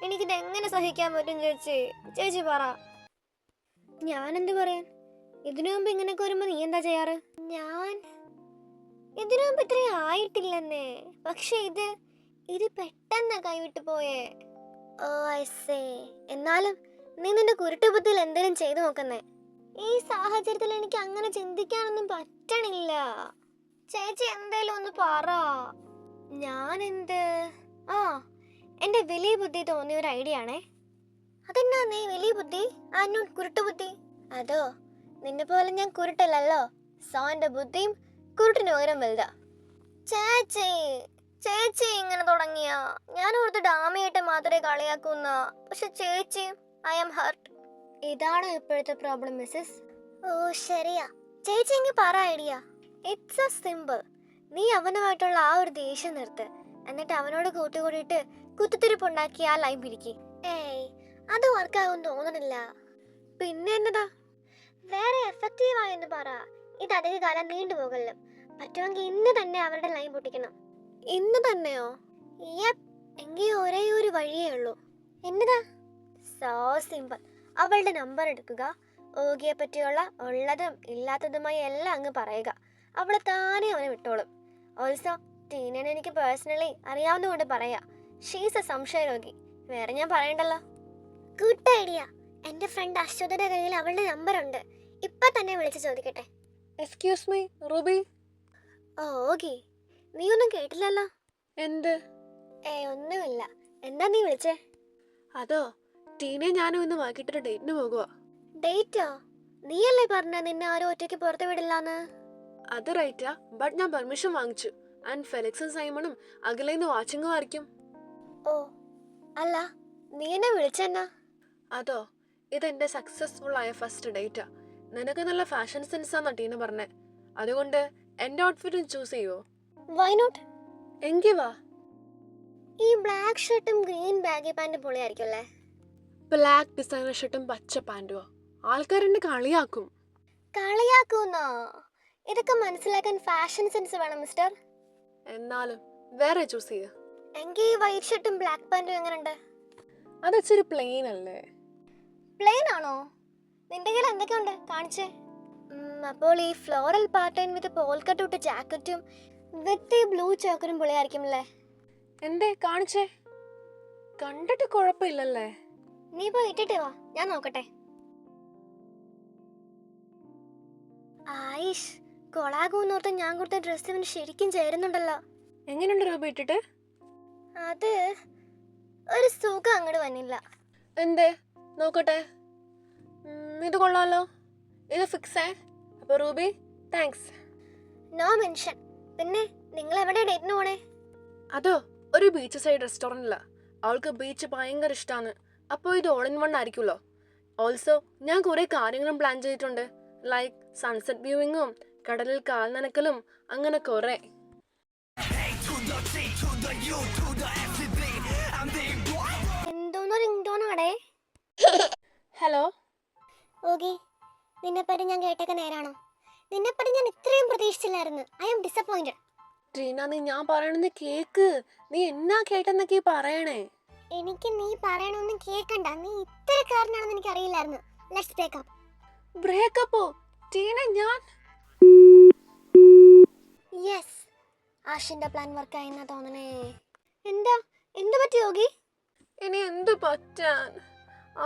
എനിക്കിത് എങ്ങനെ സഹിക്കാൻ പറ്റും ചേച്ചി? ചേച്ചി പറ. ഞാനെന്ത് പറയാൻ? ഇതിനു മുമ്പ് ഇങ്ങനെയൊക്കെ വരുമ്പോൾ നീ എന്താ ചെയ്യാറ്? ഞാൻ ഇതിനു മുമ്പ് ഇത്രയും ആയിട്ടില്ലെന്നേ. പക്ഷെ ഇത് പെട്ടെന്ന് കൈവിട്ടു പോയേ. ഓ ഐ സേ. എന്നാലും നീ നിന്റെ കുരുട്ട് ബുദ്ധിയിൽ എന്തെങ്കിലും ചെയ്തു നോക്കുന്നേ. ഈ സാഹചര്യത്തിൽ എനിക്ക് അങ്ങനെ ചിന്തിക്കാനൊന്നും പറ്റണില്ല. ചേച്ചി എന്തേലും ഒന്ന് പറ. ഞാനെന്ത്? എന്റെ വലിയ ബുദ്ധി തോന്നിയ ഒരു ഐഡിയ ആണേ. അതെന്നാ നീ വലിയ ബുദ്ധി? കുരുട്ട് ബുദ്ധി? അതോ, നിന്നെ പോലെ ഞാൻ കുരുട്ടല്ലോ. സോന്റെ ബുദ്ധിയും കുരുട്ടിന് ഉയരം വലുതാ. ചേച്ചി ചേച്ചി ഇങ്ങനെ തുടങ്ങിയ ഞാൻ ഓർത്ത് ഡാമിയായിട്ട് മാത്രമേ കളിയാക്കുന്ന. പക്ഷെ ചേച്ചി, ഐ ആം ഹർട്ട്. ഇതാണോ ഇപ്പോഴത്തെ പ്രോബ്ലം മിസ്സസ്? ഓ ശരിയാ. ചേച്ചി എങ്കിൽ പറ ഐഡിയ. It's A simple. നീ അവനുമായിട്ടുള്ള ആ ഒരു ദേഷ്യം നിർത്ത്. എന്നിട്ട് അവനോട് കൂട്ടുകൂടിയിട്ട് കുത്തിത്തിരിപ്പുണ്ടാക്കി ആ ലൈൻ പിരിക്കി. ഏയ്, അത് വർക്കാകും തോന്നണില്ല. പിന്നെ എന്നതാ? വേറെ എഫക്റ്റീവായെന്ന് പറ. ഇത് അധിക കാലം നീണ്ടുപോകല്ലോ. പറ്റുമെങ്കിൽ ഇന്ന് തന്നെ അവരുടെ ലൈൻ പൊട്ടിക്കണം. ഇന്ന് തന്നെയോ? യപ്പ്. എങ്കിൽ ഒരേ ഒരു വഴിയേ ഉള്ളൂ. എന്നതാ? So simple. അവളുടെ നമ്പർ എടുക്കുക, ഓഗിയെ പറ്റിയുള്ള ഉള്ളതും ഇല്ലാത്തതുമായി എല്ലാം അങ്ങ് പറയുക. അവൾ താനെ അവനെ വിട്ടോളും. ഓൾസോ ടീനനെ എനിക്ക് പേഴ്സണലി അറിയാവുന്നതുകൊണ്ട് പറയാ, ഷീസ് എ സംശയരോഗി. വേറെ ഞാൻ പറയണ്ടല്ലോ. Good idea. എൻ്റെ ഫ്രണ്ട് അശ്വതിയുടെ കയ്യിൽ അവളുടെ നമ്പർ ഉണ്ട്. ഇപ്പൊ തന്നെ വിളിച്ച് ചോദിക്കട്ടെ. Excuse me Ruby. ഓഗി, നീ ഒന്നും കേട്ടില്ലല്ലോ? എന്ത്? ഒന്നുമില്ല. എന്താ നീ വിളിച്ചേ? അതോ, ടീനെ ഞാനും ഇന്ന് വൈകിട്ടൊരു ഡേറ്റിന് പോകുക. ഡേറ്റോ? നീയല്ലേ പറഞ്ഞ നിന്നെ ആരും ഒറ്റയ്ക്ക് പുറത്ത് വിടില്ലാന്ന്? അത് റൈറ്റാ, ബട്ട് ഞാൻ പെർമിഷൻ വാങ്ങിച്ചു. ആൻഡ് ഫെലിക്സും സൈമണും അകലേന്ന് വാച്ചിങ്ങും ആയിരിക്കും. ഓ അല്ല, നീ എന്നെ വിളിച്ചെന്നാ? അതോ, ഇതെന്റെ സക്സസ്ഫുൾ ആയ ഫസ്റ്റ് ഡേറ്റാ. നിനക്ക് നല്ല ഫാഷൻ സെൻസ് ആണെന്നാ ടീന പറഞ്ഞേ. അതുകൊണ്ട് എന്റെ ഔട്ട്ഫിറ്റും ചൂസ് ചെയ്യുവോ? Why not? എങ്കി വാ. ഈ ബ്ലാക്ക് ഷർട്ടും ഗ്രീൻ ബാഗി പാന്റും പൊളിയായിരിക്കും അല്ലേ? ബ്ലാക്ക് ഡിസൈനർ ഷർട്ടും പച്ച പാന്റുവോ? ആൾക്കാരെന്നെ കളിയാക്കും. കളിയാക്കുന്നോ? ഇതൊക്കെ മനസ്സിലാക്കാൻ ഫാഷൻ സെൻസ് വേണം മിസ്റ്റർ. എന്നാലും വേറെ ചൂസ് ചെയ്യ. എങ്കിൽ വൈറ്റ് ഷർട്ടും ബ്ലാക്ക് പാന്റും എങ്ങനെയുണ്ട്? അത് ഇച്ചിരി പ്ലെയിൻ അല്ലേ? പ്ലെയിൻ ആണോ? നിന്റെ കയ്യിൽ എന്തൊക്കെയുണ്ട്? കാണിച്ചേ. അപ്പോൾ ഈ ഫ്ലോറൽ പാറ്റേൺ വിത്ത് പോൾക്കട്ട് ഇട്ട ജാക്കറ്റും വിത്ത് ഈ ബ്ലൂ ചോക്കറും പൊളിയായിരിക്കും അല്ലേ? എന്തേ കാണിച്ചേ? കണ്ടിട്ട് കുഴപ്പമില്ലല്ലേ? നീ പോയി ഇട്ടിട്ട് വാ, ഞാൻ നോക്കട്ടെ. ആയിഷ്, കൊളാകൂന്നോർത്ത് ഞാൻ കൊടുത്ത ഡ്രസ്സ് ഇവന് ശരിക്കും ചേരുന്നുണ്ടല്ലോ. എങ്ങനെയുണ്ട് രൂപ ഇട്ടിട്ട്? അത് ഒരു സുഖം അങ്ങോട്ട് വന്നില്ല. എന്തേ നോക്കട്ടെ. ഇത് കൊള്ളാലോ, ഇത് ഫിക്സേ. അപ്പൊ റൂബി താങ്ക്സ്. No mention. പിന്നെ നിങ്ങൾ എവിടെ ഡേറ്റിന് പോണേ? അതോ, ഒരു ബീച്ച് സൈഡ് റെസ്റ്റോറൻറ്റിലാ. അവൾക്ക് ബീച്ച് ഭയങ്കര ഇഷ്ടമാണ്. അപ്പോൾ ഇത് ഓൾ ഇൻ വൺ ആയിരിക്കുമല്ലോ. ഓൾസോ ഞാൻ കുറേ കാര്യങ്ങളും പ്ലാൻ ചെയ്തിട്ടുണ്ട്. ലൈക്ക് സൺസെറ്റ് വ്യൂവിങ്ങും കടലിൽ കാൽ നനക്കലും അങ്ങനെ കുറേ. എന്തോന്നോ റിംഗ്ടോണാടേ. ഹലോ ഓഗി, നിന്നെപ്പറ്റി ഞാൻ കേട്ടൊക്കെ നേരാണോ? നിന്നെപ്പറ്റി ഞാൻ ഇത്രയും പ്രതീക്ഷിച്ചില്ലായിരുന്നു. I am disappointed. ടീന, നീ ഞാൻ പറയണെന്ന് കേക്ക്. നീ എന്നാ കേട്ടെന്നൊക്കെ പറയണേ. എനിക്ക് നീ പറയണൊന്നും കേൾക്കണ്ട. നീ ഇത്തരക്കാരനാണെന്ന് എനിക്ക് അറിയില്ലായിരുന്നു. Let's break up. ബ്രേക്കപ്പോ? ടീന, ഞാൻ യെസ്, ആഷിന്റെ പ്ലാൻ വർക്കായി എന്നാ തോന്നണേ. എന്താ എന്ത് പറ്റി യോഗി? ഇനി എന്ത് പറ്റാൻ?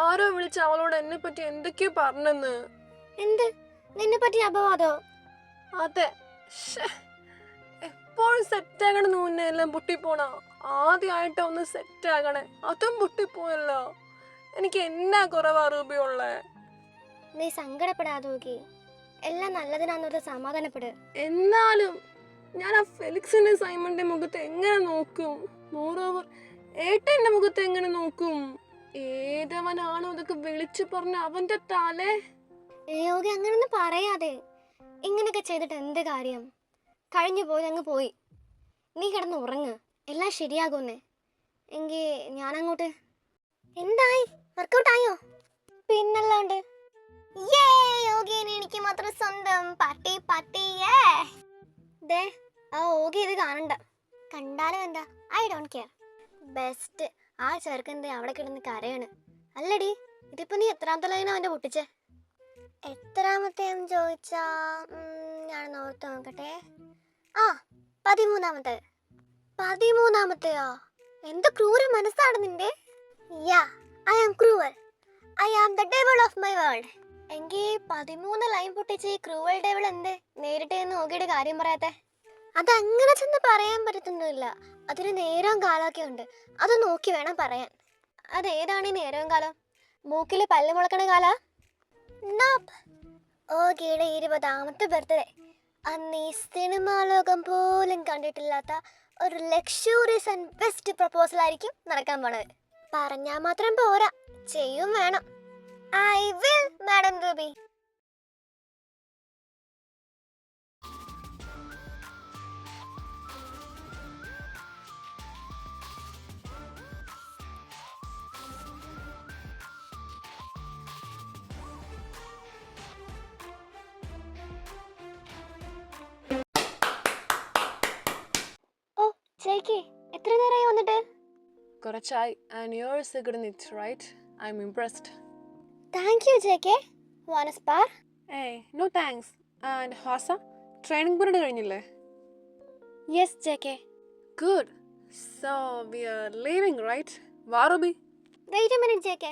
ആരോ വിളിച്ച് അവളോട് എന്നെ പറ്റി എന്തൊക്കെയോ പറഞ്ഞെന്ന്. എന്ത്? നിന്നെ പറ്റി അപവാദോ? അതെ. എപ്പോഴും സെറ്റ് ആകണമെന്ന് മുന്നേ എല്ലാം പൊട്ടിപ്പോണോ? ആദ്യമായിട്ട് ഒന്ന് സെറ്റ് ആകണേ, അതും പൊട്ടിപ്പോയല്ലോ. എനിക്ക് എന്നാ കുറവാ റൂബിയുള്ളേ? നീ സങ്കടപ്പെടാതെ നോക്കി, എല്ലാം നല്ലതിനാന്നോർത്ത് സമാധാനപ്പെട്. എന്നാലും ഞാൻ ആ ഫെലിക്സിന്റെ സൈമന്റെ മുഖത്ത് എങ്ങനെ നോക്കും? മോറോവർ ഏട്ടന്റെ മുഖത്ത് എങ്ങനെ നോക്കും? ഏതവനാണോ ഇതൊക്കെ വിളിച്ചു പറഞ്ഞ അവന്റെ തലേ. യോഗി, അങ്ങനൊന്നും പറയാതെ. ഇങ്ങനെയൊക്കെ ചെയ്തിട്ട് എന്ത് കാര്യം? കഴിഞ്ഞു പോയി അങ്ങ് പോയി. നീ കിടന്ന് ഉറങ്ങ്, എല്ലാം ശരിയാകുന്നേ. എങ്കിൽ ഞാനങ്ങോട്ട്. എന്തായി? വർക്കൗട്ടായോ? പിന്നല്ലാണ്ട്. എനിക്ക് മാത്രം സ്വന്തം പട്ടി പട്ടിയേ. ദേ, ആ ഓഗി ഇത് കാണണ്ട. കണ്ടാലും എന്താ, ഐ ഡോണ്ട് കെയർ. ബെസ്റ്റ്. ആ ചെറുക്കൻ്റെ അവിടെ കിടന്ന് കരയാണ്. അല്ലടി, ഇതിപ്പോ നീ എത്രാമത്തെ ലൈനാ അവൻ്റെ പൊട്ടിച്ചേ? എത്രാമത്തെയെന്ന് ചോദിച്ചാ ഞാൻ ഓർത്ത് നോക്കട്ടെ. ആ, 13. 13ാമത്തെയോ? എന്ത് ക്രൂര മനസ്സാണ് നിന്റെ. Ya, I am cruel. I am the devil of my world. എങ്കിൽ 13 ലൈൻ പൊട്ടിച്ച് ഈ ക്രൂവൽ ഡെവിൾ എന്ത് നേരിട്ട് എന്ന് നോക്കിയിട്ട് കാര്യം പറയാത്തെ? അതങ്ങനെ ചെന്ന് പറയാൻ പറ്റത്തൊന്നുമില്ല. അതിന് നേരവും കാലമൊക്കെ ഉണ്ട്. അത് നോക്കി വേണം പറയാൻ. അതേതാണ് ഈ നേരവും കാലം? മൂക്കിൽ പല്ല് മുളക്കണ കാല? ഓഗിയുടെ 20ാമത്തെ ബർത്ത്ഡേ. അന്ന് ഈ സിനിമാ ലോകം പോലും കണ്ടിട്ടില്ലാത്ത ഒരു ലക്ഷൂറിയസ് ആൻഡ് ബെസ്റ്റ് പ്രപ്പോസൽ ആയിരിക്കും നടക്കാൻ പോണത്. പറഞ്ഞാൽ മാത്രം പോരാ, ചെയ്യും വേണം. I will, madam Ruby. Oh ചേച്ചി, എത്ര നേരമായി വന്നിട്ട്? കുറച്ചായി. And yours are good in it, right? I'm impressed. Thank you JK. Want a spar? ഏയ് no thanks. And Hwasa, training period കഴിഞ്ഞില്ലേ? Yes JK. Good. So we are leaving, right? വാറുബി. Wait a minute JK.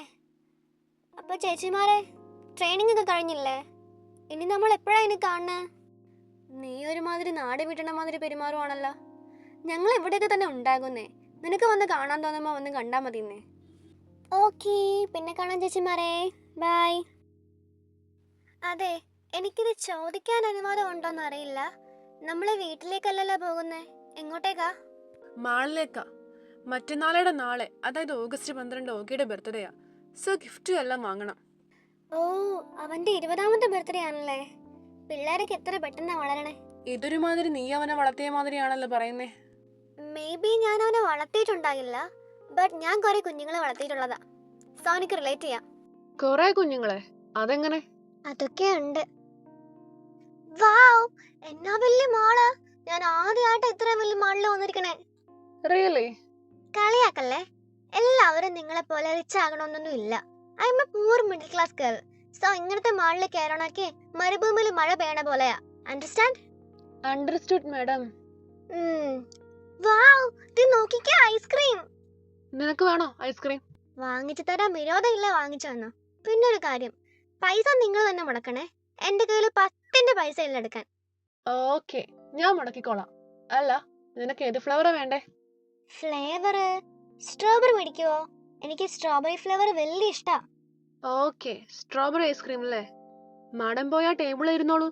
അപ്പോൾ ചേച്ചിമാരെ ട്രെയിനിങ് ഒക്കെ കഴിഞ്ഞില്ലേ? ഇനി നമ്മൾ എപ്പോഴാണ് ഇനി കാണുന്നത്? നീ ഒരുമാതിരി നാട് വിട്ടണ മാതിരി പെരുമാറുവാണല്ലോ. ഞങ്ങൾ ഇവിടെയൊക്കെ തന്നെ ഉണ്ടാകുന്നേ. നിനക്ക് വന്ന് കാണാൻ തോന്നുമ്പോൾ വന്ന് കണ്ടാൽ മതിയെന്നേ. ഓക്കേ, പിന്നെ കാണാം ചേച്ചിമാരെ. ബൈ. അതെ, എനിക്കിത് ചോദിക്കാൻ അനുവാദം ഉണ്ടോന്ന് അറിയില്ല. നമ്മൾ വീട്ടിലേക്കല്ലല്ലോ പോകുന്നേ. എങ്ങോട്ടേക്കാ? മാളിലേക്കാ. മറ്റന്നാളുടെ നാളെ, അതായത് ഓഗസ്റ്റ് 12 ഓഗിയുടെ ബർത്ത്ഡേയാ. സോ ഗിഫ്റ്റ് എല്ലാം വാങ്ങണം. ഓ, അവന്റെ 20ാമത്തെ ബർത്ത്ഡേ ആണല്ലേ. പിള്ളേരൊക്കെ എത്ര പെട്ടെന്നാ വളരണേ. ഇതൊരുമാതിരി നീ അവനെ വളർത്തിയ മാതിരിയാണല്ലോ പറയുന്നേ. മേ ബി ഞാൻ അവനെ വളർത്തിയിട്ടുണ്ടാകില്ല, ബട്ട് ഞാൻ കുറെ കുഞ്ഞുങ്ങളെ വളർത്തിയിട്ടുള്ളതാ. സോ എനിക്ക് റിലേറ്റ് ചെയ്യാം. കൊറേ കുഞ്ഞുങ്ങളെ? അതെങ്ങനെ? അതൊക്കെ ഉണ്ട്. വാവ്, എന്നാ വലിയ മാള്. ഞാൻ ആദ്യമായിട്ട് ഇത്രയും വലിയ മാളിൽ വന്നിരിക്കണേ. റിയലി? കളിയാക്കല്ലേ. എല്ലാവരും നിങ്ങളെ പോലെ റിച്ച് ആകണമെന്നൊന്നും ഇല്ല. I M A poor middle class girl. So ഇങ്ങനത്തെ മാളിൽ കയറണൊക്കെ മരുഭൂമിയിൽ മഴ പെയ്യണ പോലെയാ. അണ്ടർസ്റ്റാൻഡ്? Understood madam. വാവ്, ഇത് നോക്കിക്കേ, ഐസ്ക്രീം. നിനക്ക് വേണോ ഐസ്ക്രീം? വാങ്ങിച്ചു തരാൻ വിരോധമില്ല, വാങ്ങിച്ചു തന്നോ. പിന്നെ ഒരു കാര്യം, പൈസ നിങ്ങൾ തന്നെ മുടക്കണേ. എന്റെ കയ്യിൽ 10ന്റെ പൈസ ഇല്ല എടുക്കാൻ. ഓക്കെ, ഞാൻ മുടക്കിക്കോളാം. അല്ല, നിനക്ക് ഏത് ഫ്ലേവറാ വേണ്ടേ? ഫ്ലേവർ സ്ട്രോബെറി മേടിക്കുവോ? എനിക്ക് സ്ട്രോബെറി ഫ്ലേവർ വലിയ ഇഷ്ടാ. ഓക്കെ, സ്ട്രോബെറി ഐസ്ക്രീം അല്ലേ? മാഡം പോയി ആ ടേബിളിൽ ഇരുന്നോളൂ,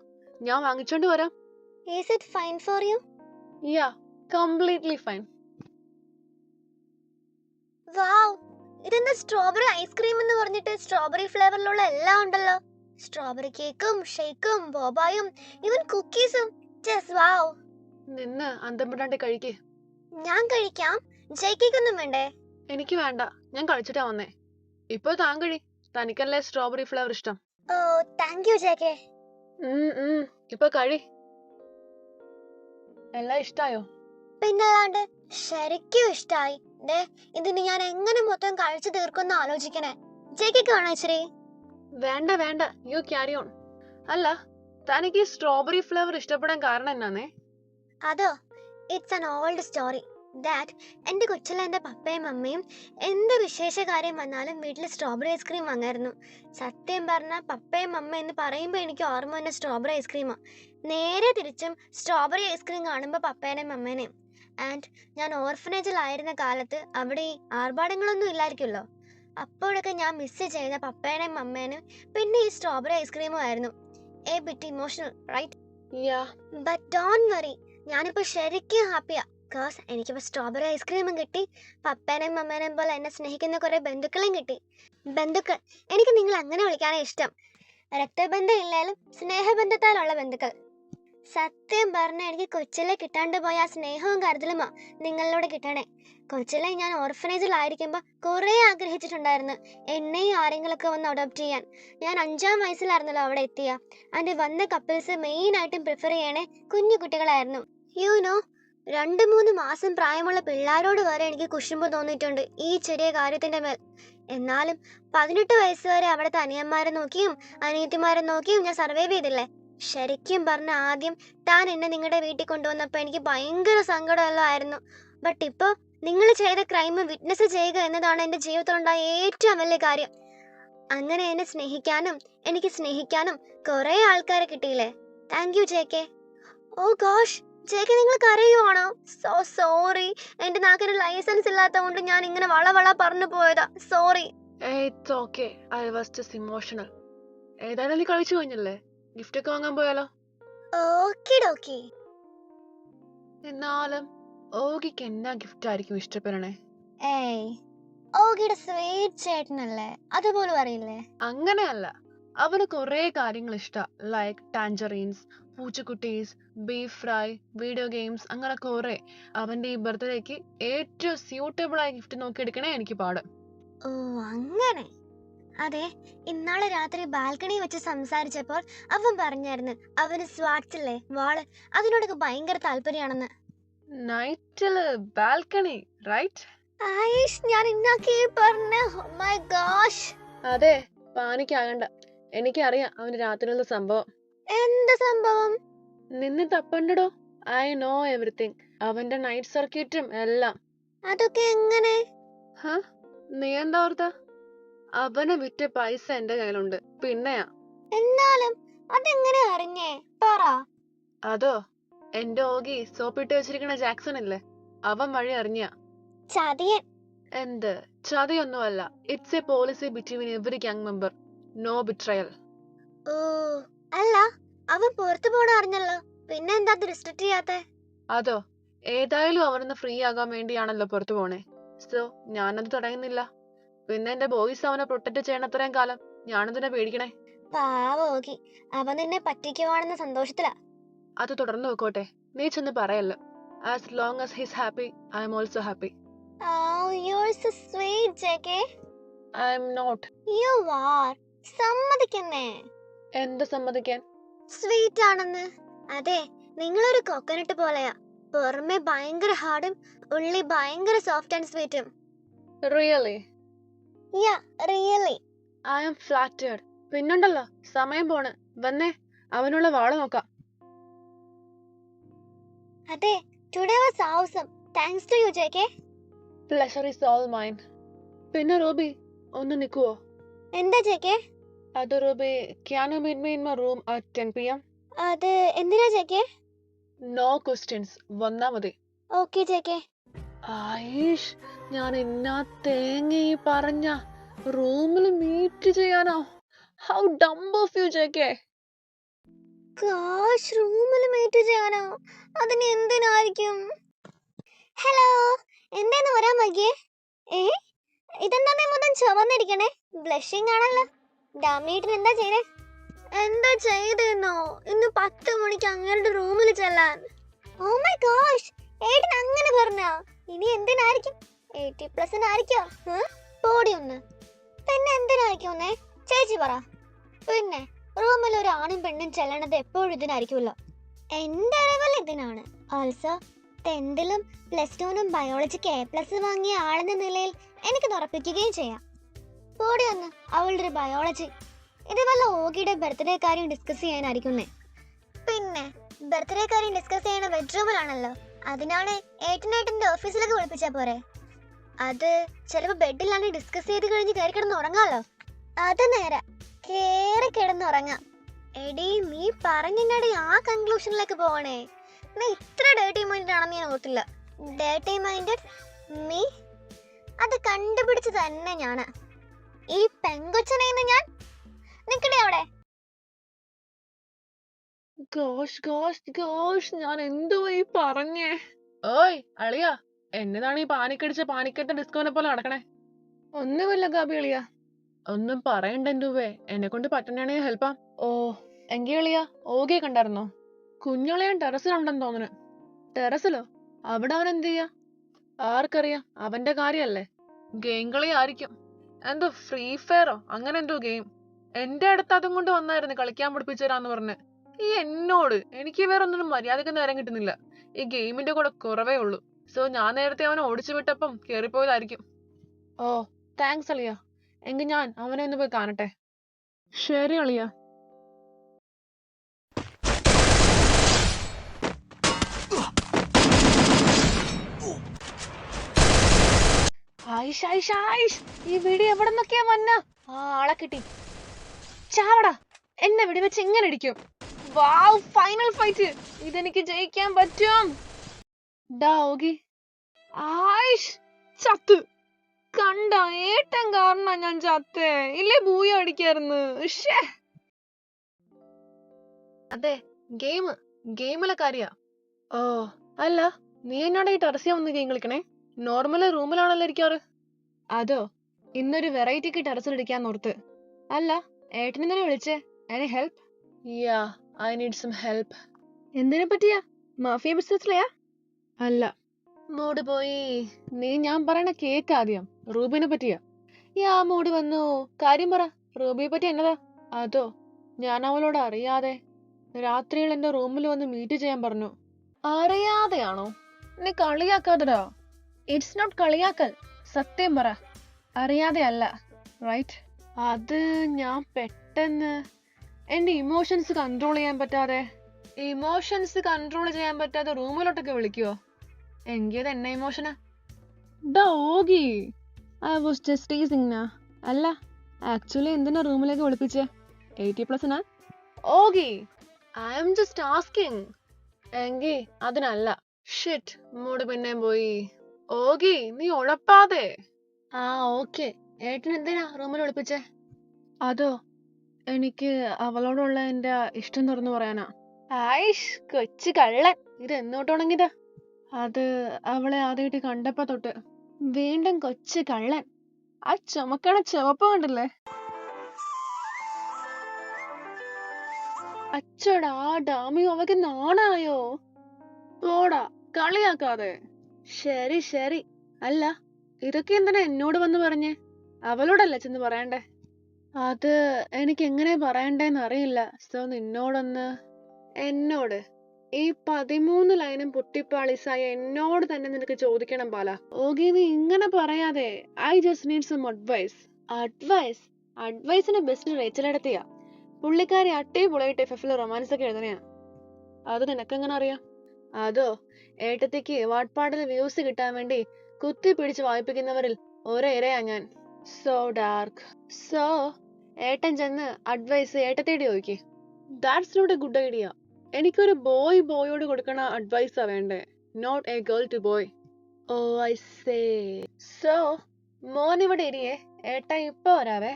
ഞാൻ വാങ്ങിച്ചോണ്ട് വരാം. Is it fine for you? Ya, completely fine. Wow, ഇതെന്താ സ്ട്രോബെറി ഐസ്ക്രീം എന്ന് പറഞ്ഞിട്ട് സ്ട്രോബെറി ഫ്ലേവറിലുള്ള എല്ലാം ഉണ്ടല്ലോ. സ്ട്രോബെറി കേക്കും, ഷേക്കും, ബോബായും, ഈവൻ കുക്കീസും. ജസ്റ്റ് വാവ്. നിന്ന് അന്തംപെടാണ്ട് കഴിക്കേ. ഞാൻ കഴിക്കാം. ജയ്ക്കൊന്നും വേണ്ടേ? എനിക്ക് വേണ്ട, ഞാൻ കഴിച്ചിട്ടാ വന്നേ. ഇപ്പൊ താൻ കഴി, തനിക്കല്ലേ സ്ട്രോബെറി ഫ്ലേവർ ഇഷ്ടം. ഓ, താങ്ക് യു JK. ഇപ്പൊ കഴി. എല്ലാം ഇഷ്ടായോ? പിന്നല്ലാണ്ട് ശരിക്കും ഇഷ്ടായി. ഇതിന് ഞാൻ എങ്ങനെ മൊത്തം കഴിച്ചു തീർക്കുമെന്ന് ആലോചിക്കണേ. JK വേണോ ഇച്ചിരി? വേണ്ട വേണ്ട, യു ക്യാരി ഓൺ. അല്ല, തനിക്ക് സ്ട്രോബെറി ഫ്ലേവർ ഇഷ്ടപ്പെടാൻ കാരണം എന്നാന്നേ? അതോ, it's an old story. That എന്റെ കൊച്ചിലെ എന്റെ പപ്പയും അമ്മയും എന്ത് വിശേഷ കാര്യം വന്നാലും വീട്ടിൽ സ്ട്രോബെറി ഐസ്ക്രീം വാങ്ങായിരുന്നു. സത്യം പറഞ്ഞാൽ പപ്പയും അമ്മ എന്ന് പറയുമ്പോൾ എനിക്ക് ഓർമ്മ വന്ന സ്ട്രോബെറി ഐസ്ക്രീമാ. നേരെ തിരിച്ചും സ്ട്രോബെറി ഐസ്ക്രീം കാണുമ്പോൾ പപ്പേനെയും അമ്മേനെയും. ആൻഡ് ഞാൻ ഓർഫനേജിലായിരുന്ന കാലത്ത് അവിടെ ഈ ആർഭാടങ്ങളൊന്നും ഇല്ലായിരിക്കുമല്ലോ. അപ്പോഴൊക്കെ ഞാൻ മിസ് ചെയ്ത പപ്പേനെയും അമ്മേനെയും പിന്നെ ഈ സ്ട്രോബെറി ഐസ്ക്രീമും ആയിരുന്നു. A bit emotional, right? But don't worry, ഞാനിപ്പോൾ ശരിക്കും ഹാപ്പിയാ. ബിക്കോസ് എനിക്കിപ്പോൾ സ്ട്രോബെറി ഐസ്ക്രീമും കിട്ടി, പപ്പേനെയും അമ്മേനെയും പോലെ എന്നെ സ്നേഹിക്കുന്ന കുറേ ബന്ധുക്കളും കിട്ടി. ബന്ധുക്കൾ, എനിക്ക് നിങ്ങൾ അങ്ങനെ വിളിക്കാനേ ഇഷ്ടം. രക്തബന്ധം ഇല്ലാലും സ്നേഹബന്ധത്താലുള്ള ബന്ധുക്കൾ. സത്യം പറഞ്ഞാൽ എനിക്ക് കൊച്ചിലെ കിട്ടാണ്ട് പോയ ആ സ്നേഹവും കരുതലുമാ നിങ്ങളിലൂടെ കിട്ടണേ. കൊച്ചിലെ ഞാൻ ഓർഫനേജിലായിരിക്കുമ്പോൾ കുറേ ആഗ്രഹിച്ചിട്ടുണ്ടായിരുന്നു എന്നെയും ആരെങ്കിലൊക്കെ വന്ന് അഡോപ്റ്റ് ചെയ്യാൻ. ഞാൻ 5ാം വയസ്സിലായിരുന്നല്ലോ അവിടെ എത്തിയ. അതിൻ്റെ വന്ന കപ്പിൾസ് മെയിനായിട്ടും പ്രിഫർ ചെയ്യണേ കുഞ്ഞു കുട്ടികളായിരുന്നു. യു നോ, 2-3 മാസം പ്രായമുള്ള പിള്ളേരോട് വരെ എനിക്ക് കുശുമ്പ് തോന്നിയിട്ടുണ്ട് ഈ ചെറിയ കാര്യത്തിൻ്റെ മേൽ. എന്നാലും 18 വയസ്സ് വരെ അവിടുത്തെ അനിയന്മാരെ നോക്കിയും അനിയത്തിമാരെ നോക്കിയും ഞാൻ സർവൈവ് ചെയ്തില്ലേ. ശരിക്കും പറഞ്ഞ ആദ്യം താൻ എന്നെ നിങ്ങളുടെ വീട്ടിൽ കൊണ്ടുവന്നപ്പോൾ എനിക്ക് ഭയങ്കര സങ്കടമെല്ലാം ആയിരുന്നു. ബട്ട് ഇപ്പോൾ നിങ്ങൾ ചെയ്ത ക്രൈം വിറ്റ്നസ് ചെയ്യുക എന്നതാണ് എൻ്റെ ജീവിതത്തിലുണ്ടായ ഏറ്റവും വലിയ കാര്യം. അങ്ങനെ എന്നെ സ്നേഹിക്കാനും എനിക്ക് സ്നേഹിക്കാനും കുറേ ആൾക്കാരെ കിട്ടിയില്ലേ. Thank you JK. Oh gosh, JK നിങ്ങൾ കരയുവാണോ? സോ സോറി, എൻ്റെ നാക്കിന് ലൈസൻസ് ഇല്ലാത്തതുകൊണ്ട് ഞാൻ ഇങ്ങനെ വളവള പറഞ്ഞു പോയതാ. Sorry. It's okay, I was just emotional. ഏതായാലും നീ കഴിച്ചു കഴിഞ്ഞല്ലേ, ഗിഫ്റ്റ് ഒക്കെ വാങ്ങാൻ പോയാലോ? ഓക്കെ ഡോക്കി. എന്നാലും ഓഗിക്ക് എന്നാ ഗിഫ്റ്റ് ആയിരിക്കും ഇഷ്ടപ്പെടണേ? ഏയ്, ഓഗിയുടെ സ്വീറ്റ് ചേട്ടനല്ലേ, അതുപോലും അറിയില്ലേ? അങ്ങനെയല്ല, അവന് കുറേ കാര്യങ്ങൾ ഇഷ്ടാ. ലൈക്ക് ടാഞ്ചറീൻസ്, പൂച്ചക്കുട്ടീസ്, ബീഫ് ഫ്രൈ, വീഡിയോ ഗെയിംസ്, അങ്ങനെ കുറേ. അവന്റെ ഈ ബർത്ത്ഡേക്ക് ഏറ്റവും സ്യൂട്ടബിൾ ആയ ഗിഫ്റ്റ് നോക്കി എടുക്കണേ എനിക്ക് പാട്. ഓ അങ്ങനെ. അതെ, ഇന്നാളെ രാത്രി ബാൽക്കണി വെച്ച് സംസാരിച്ചപ്പോൾ അവൻ പറഞ്ഞായിരുന്നു അവന് സ്വാട്സില്ലേ വാള്, അതിനോടൊക്കെ ഭയങ്കര താല്പര്യമാണെന്ന്. നൈറ്റില് ബാൽക്കണി, റൈറ്റ്? ആയിഷ്, ഞാൻ ഇന്നാക്കി പറഞ്ഞ. Oh my gosh. അതെ, പാനിക്കാകണ്ട. എനിക്കറിയാം അവന് രാത്രിയിലുള്ള സംഭവം. എന്ത് സംഭവം? നിന്നെ തപ്പണ്ടടോ. I know everything. അവന്റെ നൈറ്റ് സർക്യൂട്ടും എല്ലാം. അതൊക്കെ എങ്ങനെ? ഹ? നീ എന്താ ഓർത്ത? അവനെ വിറ്റ പൈസ എന്റെ കയ്യിലുണ്ട്. പിന്നെയാ. എന്നാലും അതെങ്ങനെ അറിഞ്ഞേ? പറ. അതോ, എന്റെ ഓഗി സോപ്പിട്ട് വെച്ചിരിക്കണ ജാക്സൺ ഇല്ലേ, അവൻ വഴി അറിഞ്ഞ. ചതിയൻ. എന്ത് ചതിയൊന്നുമല്ല. It's a policy between every gang member. No betrayal. Oh, അല്ല, അവൻ പുറത്തു പോണ അറിഞ്ഞല്ലോ. പിന്നെ എന്താ അത് റിസ്ട്രിക്ട് ചെയ്യാത്തെ? അതോ, ഏതായാലും അവനൊന്ന് ഫ്രീ ആകാൻ വേണ്ടിയാണല്ലോ പുറത്തു പോണേ. സോ ഞാനത് തടയുന്നില്ല. പിന്നെ എന്റെ ബോയ്സ് അവനെ പ്രൊട്ടക്ട് ചെയ്യണ അത്രയും കാലം ഞാനെന്തിനാ പേടിക്കണേ? പാവോക്കി, അവൻ നിന്നെ പറ്റിക്കുവാണെന്ന സന്തോഷത്തിലാ. അത് തുടർന്ന് വെക്കോട്ടെ, നീ ചെന്ന് പറയല്ലോ. As long as he's happy, I'm also happy. Oh, you're so sweet, JK. I'm not. You are. സമ്മതിക്കുന്നേ. എന്ത് സമ്മതിക്കാൻ? സ്വീറ്റ് ആണെന്ന്. അതെ, നിങ്ങളൊരു കോക്കനട്ട് പോലെയാ. പുറമെ ഭയങ്കര ഹാർഡും ഉള്ളി ഭയങ്കര സോഫ്റ്റ് ആൻഡ് സ്വീറ്റും. Really? Ya, really. I am flattered. പിന്നുണ്ടല്ലോ, സമയം പോണ്. വന്നേ, അവനുള്ള വാള് നോക്കാം. അതെ, today was awesome. Thanks to you, JK. Pleasure is all mine. പിന്നെ റൂബി, ഒന്ന് നിൽക്കുവോ? എന്താ JK? അത് Ruby, can you meet me in my room at 10 PM? അത് എന്തിനാ JK? നോ ക്വസ്റ്റ്യൻസ്, വന്നാ മതി. Okay JK. ആയിഷ്, ഞാൻ എന്നാ തേങ്ങ ഈ പറഞ്ഞ റൂമിൽ മീറ്റ് ചെയ്യാനോ? How dumb of you JK. Gosh, റൂമിൽ മീറ്റ് ചെയ്യാനോ? അതിന് എന്തിനായിരിക്കും? ഹലോ, എന്താന്ന് വരാൻ വൈകിയേ? ഇതെന്താ മൊത്തം ചുവന്നിരിക്കണേ? ബ്ലഷിംഗ് ആണല്ലോ. ഡാമിയേട്ടൻ എന്താ ചെയ്തേ? എന്താ ചെയ്തെന്നോ? ഇന്ന് 10 മണിക്ക് അങ്ങേരുടെ റൂമിൽ ചെല്ലാൻ. ഓ മൈ ഗോഷ്, ഏട്ടൻ അങ്ങനെ പറഞ്ഞാ? ഇനി എന്തിനായിരിക്കും? 80+ ആയിരിക്കോ? പോടി ഒന്ന്. പിന്നെ എന്തിനായിരിക്കും ഒന്നേ? ചേച്ചി പറ. പിന്നെ റൂമിൽ ഒരു ആണും പെണ്ണും ചെല്ലണത് എപ്പോഴും ഇതിനായിരിക്കുമല്ലോ. എന്റെ അറിവിൽ ഇതിനാണ്. ഓൾസോ 10ലും +2നും ബയോളജിക്ക് A+ വാങ്ങിയ ആളെന്ന നിലയിൽ എനിക്ക് ഉറപ്പിക്കുകയും ചെയ്യാം. കൂടി ഒന്ന് അവളുടെ ഒരു ബയോളജി. ഇത് വല്ല ഓഗിയുടെ ബർത്ത്ഡേ കാര്യം ഡിസ്കസ് ചെയ്യാനായിരിക്കുന്നേ. പിന്നെ ബർത്ത്ഡേ കാര്യം ഡിസ്കസ് ചെയ്യണ ബെഡ്റൂമിലാണല്ലോ. അതിനാണ് ഏട്ടനേട്ടന്റെ ഓഫീസിലേക്ക് വിളിപ്പിച്ചാ പോരെ. അത് ചിലപ്പോ ബെഡിലാണ് ഡിസ്കസ് ചെയ്ത് കഴിഞ്ഞ് കയറി കിടന്ന് ഉറങ്ങാമല്ലോ. അത് നേരെ കേറി കിടന്നുറങ്ങാം. എടി, നീ പറഞ്ഞടി ആ കൺക്ലൂഷനിലേക്ക് പോവണേ. നീ ഇത്ര ഡേർട്ടി മൈൻഡഡ് ആണെന്ന് ഞാൻ ഓർത്തില്ല. Dirty minded me? അത് കണ്ടുപിടിച്ച് തന്നെ ഞാന്. ഈ പെങ്കൊച്ചനെ ഞാൻ നിക്കണേ അവിടെ. ഗോഷ് ഗോഷ് ഗോഷ്, ഞാൻ എന്തുവാ ഈ പറഞ്ഞേ? ഓയ് അളിയാ, എന്നതാണ് ഈ പാനിക്കടിച്ച പാനിക്കട്ട ഡിസ്കോനെ പോലെ നടക്കണേ? ഒന്നുമില്ല ഗാബി അളിയാ. ഒന്നും പറയണ്ട എന്തുവേ, എന്നെ കൊണ്ട് പറ്റണേ ഹെൽപ്പാ. ഓ, എങ്കി അളിയാ, ഓകെ കണ്ടായിരുന്നോ? കുഞ്ഞളിയാൻ ടെറസിലുണ്ടെന്ന് തോന്നുന്നു. ടെറസിലോ? അവിടെ അവൻ എന്ത് ചെയ്യാ? ആർക്കറിയാം, അവന്റെ കാര്യല്ലേ. ഗെയിം കളി ആയിരിക്കും. എന്തോ ഫ്രീ ഫയറോ അങ്ങനെ എന്തോ ഗെയിം. എന്റെ അടുത്ത് അതും കൊണ്ട് വന്നായിരുന്നു കളിക്കാൻ പഠിപ്പിച്ചു തരാന്ന് പറഞ്ഞ്. ഈ എന്നോട് എനിക്ക് വേറെ ഒന്നിനും മര്യാദക്ക് നേരം കിട്ടുന്നില്ല. ഈ ഗെയിമിന്റെ കൂടെ കുറവേ ഉള്ളൂ. സോ ഞാൻ നേരത്തെ അവനെ ഓടിച്ചു വിട്ടപ്പം കേറിപ്പോയതായിരിക്കും. ഓ, താങ്ക്സ് അളിയ. എങ്കിൽ ഞാൻ അവനെ ഒന്ന് പോയി കാണട്ടെ. ശരി അളിയ. ആയിഷ് ആയിഷ് ആയിഷ്, ഈ വെടി എവിടെ നിന്നൊക്കെയാ വന്ന? ആളെ കിട്ടി. ചാവടാ, എന്നെ വെടിവെച്ച് ഇങ്ങനെ ഇടിക്കും. വാവ്, ഫൈനൽ ഫൈറ്റ്. ഇതെനിക്ക് ജയിക്കാൻ പറ്റും. ഡാ ഓഗി. ആയിഷ്, ചത്ത്. കണ്ട, ഏട്ടൻ കാരണ ഞാൻ ചത്തേ. ഇല്ലേ ബൂയ അടിക്കായിരുന്നു. അതെ, ഗെയിമിലെ കാര്യ. ഓ, അല്ല, നീ എന്നോട് ഈ ടെറസിയ ഒന്ന് ഗെയിം കളിക്കണേ? നോർമല് റൂമിലാണല്ലോ ഇരിക്കാറ്. അതോ, ഇന്നൊരു വെറൈറ്റിക്ക് ടെറസിൽ ഇരിക്കാൻ ഓർത്ത്. അല്ല, ഏട്ടനെന്തിനാ വിളിച്ചേ? Any help? Yeah, I need some help. എന്തിനെ പറ്റിയാ? മാഫിയ ബിസിനസ്സിലെയാ? അല്ല, മൂഡ് പോയി. നീ ഞാൻ പറയണ കേക്ക് ആദ്യം. റൂബിനെ പറ്റിയാ? യാ, മൂഡ് വന്നു. കാര്യം പറ. റൂബിയെ പറ്റി എന്നതാ? അതോ, ഞാൻ അവളോട് അറിയാതെ രാത്രിയിൽ എന്റെ റൂമിൽ വന്ന് മീറ്റ് ചെയ്യാൻ പറഞ്ഞു. അറിയാതെയാണോ? നീ കളിയാക്കാതെടാ. It's not കളിയാക്കൽ. സത്യം പറ, അറിയാതെ അല്ല, റൈറ്റ്? അത് ഞാൻ പെട്ടെന്ന് എന്റെ ഇമോഷൻസ് കൺട്രോൾ ചെയ്യാൻ പറ്റാതെ റൂമിലോട്ടൊക്കെ വിളിക്കുവോ? എങ്കിയത് എന്നെ ഇമോഷനാ. Oggy, I was just teasing. അല്ല, ആക്ച്വലി എന്തിനാ റൂമിലേക്ക് വിളിപ്പിച്ചേ? 80+? Oggy, I am just asking. എങ്കി അതിനല്ല. ഷിറ്റ്, മൂട് പിന്നെയും പോയി. ഓഗി, നീ ഉഴപ്പാതെ. ആ ഓക്കെ, ഏട്ടൻ എന്തിനാ റൂമിൽ വിളിപ്പിച്ചേ? അതോ, എനിക്ക് അവളോടുള്ള എന്റെ ഇഷ്ടം തുറന്നു പറയാനാ. ആയിഷ്, കൊച്ചു കള്ളൻ, ഇത് എന്നോട്ട് തുടങ്ങിയതാ? അത് അവളെ ആദ്യമായിട്ട് കണ്ടപ്പോ തൊട്ട്. വീണ്ടും കൊച്ചു കള്ളൻ. ആ ചുമക്കണ ചുവപ്പ് കണ്ടില്ലേ? അച്ചടാ, ഡാമി, അവക്ക് നാണായോ? പോടാ, കളിയാക്കാതെ. ശരി ശരി. അല്ല, ഇതൊക്കെ എന്തിനാ എന്നോട് വന്ന് പറഞ്ഞേ? അവളോടല്ല ചെന്ന് പറയണ്ടേ? അത് എനിക്ക് എങ്ങനെ പറയണ്ടേന്ന് അറിയില്ല. സോ നിന്നോടൊന്ന്. എന്നോട്? ഈ 13 ലൈനും പൊട്ടിപ്പാളിസായ എന്നോട് തന്നെ നിനക്ക് ചോദിക്കണം പാല. ഓഗി, നീ ഇങ്ങനെ പറയാതെ. I just need some advice. Advice? അഡ്വൈസിന് ബെസ്റ്റ് റേച്ചലെടുത്തിയാ. പുള്ളിക്കാരി അട്ടിപൊളിയായിട്ട് FF റൊമാൻസ് ഒക്കെ എഴുതണയാ. അത് നിനക്കെങ്ങനെ അറിയാം? അതോ, ഏട്ടത്തിക്ക് വാട്ട്പാടിൽ വ്യൂസ് കിട്ടാൻ വേണ്ടി കുത്തി പിടിച്ച് വായിപ്പിക്കുന്നവരിൽ ഒരേരയാ ഞാൻ. So dark. സോ ഏട്ടൻ ചെന്ന് അഡ്വൈസ് ഏട്ടത്തിയോട് ചോദിക്ക്. That's not a good idea. എനിക്കൊരു ബോയോട് കൊടുക്കണ അഡ്വൈസാ വേണ്ടേ, not a girl to boy. Oh I see. So മോൻ ഇവിടെ ഇരിയേ, ഏട്ട ഇപ്പൊ വരാവേ.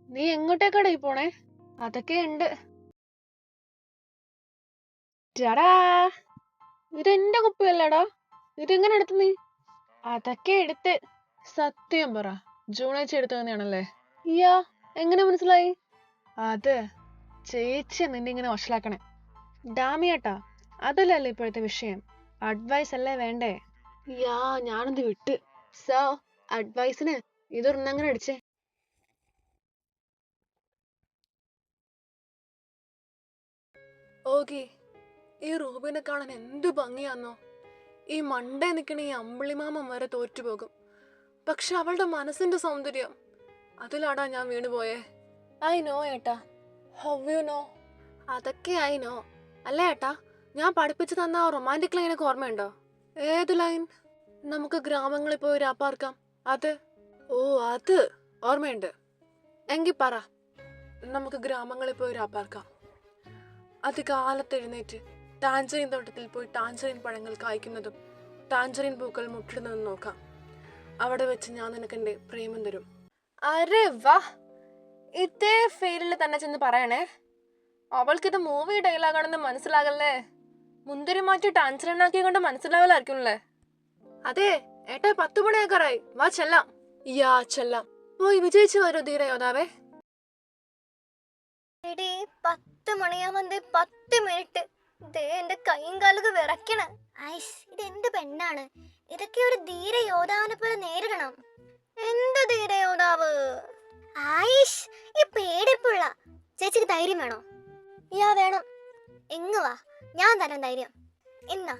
നീ എങ്ങോട്ടേക്കാടാ ഈ പോണേ? അതൊക്കെ ഉണ്ട്. ടാടാ, ഇതെന്റെ കുപ്പിയല്ലേടാ, ഇതെങ്ങനെ എടുത്തു നീ? അതൊക്കെ എടുത്ത്. സത്യം പറ, ജൂണേച്ചി എടുത്തു തന്നെയാണല്ലേ? യാ, എങ്ങനെ മനസ്സിലായി? അത് ചേച്ചി നിന്നെ ഇങ്ങനെ വഷളാക്കണേ. ഡാമിയേട്ടാ, അതല്ലല്ലോ ഇപ്പോഴത്തെ വിഷയം. അഡ്വൈസ് അല്ലേ വേണ്ടേ? യാ, ഞാനത് വിട്ട്. സോ അഡ്വൈസിന് ഇതൊരെണ്ണങ്ങനെ അടിച്ചേ. ഓക്കെ, ഈ റൂബിനെ കാണാൻ എന്ത് ഭംഗിയാന്നോ. ഈ മണ്ടേ നിൽക്കണ ഈ അമ്പിളിമാമൻ വരെ തോറ്റുപോകും. പക്ഷെ അവളുടെ മനസ്സിന്റെ സൗന്ദര്യം, അതിലാടാ ഞാൻ വീണുപോയേ. ഐ നോ ഏട്ടാ. How you know? അതൊക്കെ ഐ നോ. അല്ല ഏട്ടാ, ഞാൻ പഠിപ്പിച്ചു തന്ന ആ റൊമാൻറ്റിക് ലൈനൊക്കെ ഓർമ്മയുണ്ടോ? ഏത് ലൈൻ? നമുക്ക് ഗ്രാമങ്ങളിൽ പോയി രാപ്പാർക്കാം, അത്. ഓ, അത് ഓർമ്മയുണ്ട്. എങ്കിൽ പറ, നമുക്ക് ഗ്രാമങ്ങളിൽ പോയി രാപ്പാർക്കാം. അതികാലത്ത് എഴുന്നേറ്റ് ടാഞ്ചറിൻ തോട്ടത്തിൽ പോയി ടാഞ്ചറിൻ പഴങ്ങൾ കായ്ക്കുന്നതും ടാഞ്ചറിൻ പൂക്കൾ മുട്ടിടുന്നതും നോക്കാം. അവിടെ വെച്ച് ഞാൻ നിനക്ക് എൻ്റെ പ്രേമം തരും. അരെ വാ, ഇതേ ഫെയിലിൽ തന്നെ ചെന്ന് പറയണേ. അവൾക്കിത് മൂവി ഡയലോഗാണെന്ന് മനസ്സിലാകല്ലേ. മുന്തിരി മാറ്റി ടാഞ്ചറിനാക്കി കൊണ്ട് മനസ്സിലാവലായിരിക്കുമല്ലേ? അതെ ഏട്ടാ, 10 മണിയാക്കാറായി, വാ ചെല്ലാം. യാ ചെല്ലാം. പോയി വിജയിച്ചു വരൂ ധീര യോദ്ധാവേ. 10 മണിയാവുമ്പോ 10 മിനിറ്റ്. എന്റെ കൈയും കാലൊക്കെ വിറയ്ക്കണ. ഐസ്, ഇത് എന്ത് പെണ്ണാണ്? ഇതൊക്കെ ഒരു ധീര യോദ്ധാവിനെ പോലെ നേരിടണം. എന്ത് ധീര യോദ്ധാവ്? ആയിഷ്, ഈ പേടിപ്പുള്ള ചേച്ചിക്ക് ധൈര്യം വേണോ? യാ വേണം. എങ്ങ് വാ, ഞാൻ തരാം ധൈര്യം. ഇന്നാ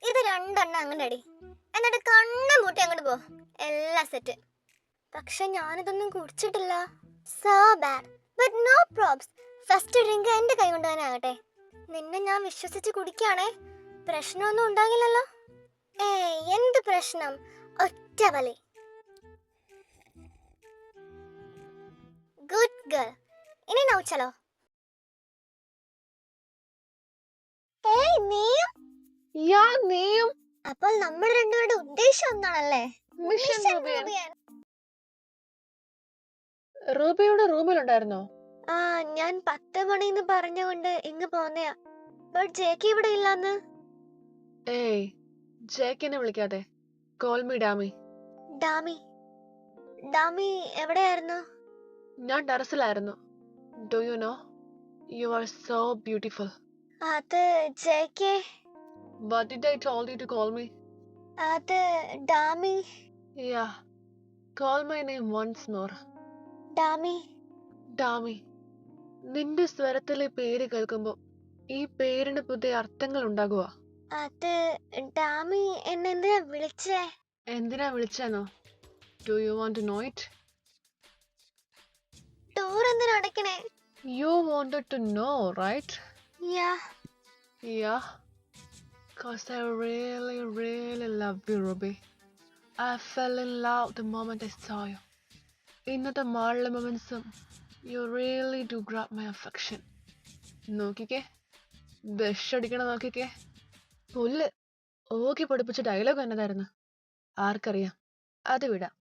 ഇത് 2 എണ്ണം അങ്ങനെ അടി, എന്നിട്ട് കണ്ണും പൂട്ടി അങ്ങോട്ട് പോ. എല്ലാം സെറ്റ്. പക്ഷെ ഞാനിതൊന്നും കുടിച്ചിട്ടില്ല. So bad, but no probs. First drink എന്റെ കൈ കൊണ്ട് തന്നെ ആകട്ടെ. നിന്നെ ഞാൻ വിശ്വസിച്ച് കുടിക്കുകയാണേ, പ്രശ്നമൊന്നും ഉണ്ടാകില്ലല്ലോ. എന്ത് പ്രശ്നം? ഒറ്റ വലി. Good girl. ഇനി നൗച്ചലോ. നീയും? യാ, നീയും. അപ്പോൾ നമ്മൾ രണ്ടുപേരുടെ ഉദ്ദേശം ഒന്നാണല്ലേ? മിഷൻ റൂബിയുടെ റൂമിലുണ്ടായിരുന്നോ? ആ, ഞാൻ 10 മണിന്ന് പറഞ്ഞുകൊണ്ട് ഇങ്ങ് പോന്നെയാ. ബട്ട് ജേക്കി ഇവിടെ ഇല്ലാന്ന്. ഏയ്, ജേക്കിനെ വിളിക്കാതെ. കോൾ മീ ഡാമി. ഡാമി? ഡാമി എവിടെയായിരുന്നു? ഞാൻ ടെറസിലായിരുന്നു. Do you know, you are so beautiful. അത് Jackie. What did I told you to call me? അത് ഡാമി. Yeah, call my name once more. ഡാമി. ഡാമി. നിന്റെ സ്വരത്തിലെ പേര് കേൾക്കുമ്പോ ഈ പേരിന് പുതിയ അർത്ഥങ്ങൾ ഉണ്ടാകുക. അത് ഡാമി എന്നെ എന്തിനാ വിളിച്ചേ? എന്തിനാ വിളിച്ചെന്നോ? Do you want to know it? Door എന്തിനാ അടയ്ക്കണേ? You wanted to know, right? Yeah. Yeah. Cause I really, really love you, Ruby. I fell in love the moment I saw you. ഇന്നത്തെ മാളിലെ മൊമെന്റ്സും you really do grab my affection. നോക്കിക്കേ, ബെഷടിക്കണ നോക്കിക്കേ. പുല്ല് ഓക്കി പഠിപ്പിച്ച ഡയലോഗ് എന്നതായിരുന്നു ആർക്കറിയാം. അത് വിടാം.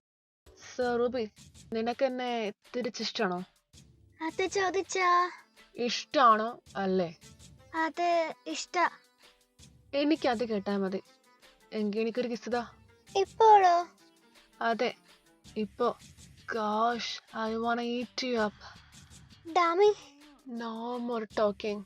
സോ റൂബി, നിനക്ക് എന്നെ തിരിച്ചിഷ്ടാണോ? അത് ചോദിച്ചാ ഇഷ്ടാണോ അല്ലേ? അത് ഇഷ്ട. എനിക്കത് കേട്ടാ മതി. എങ്കിൽ എനിക്കൊരു കിസ്താ. ഇപ്പോഴോ? അതെ, ഇപ്പോ. Gosh, I wanna eat you up. Dami. No more talking.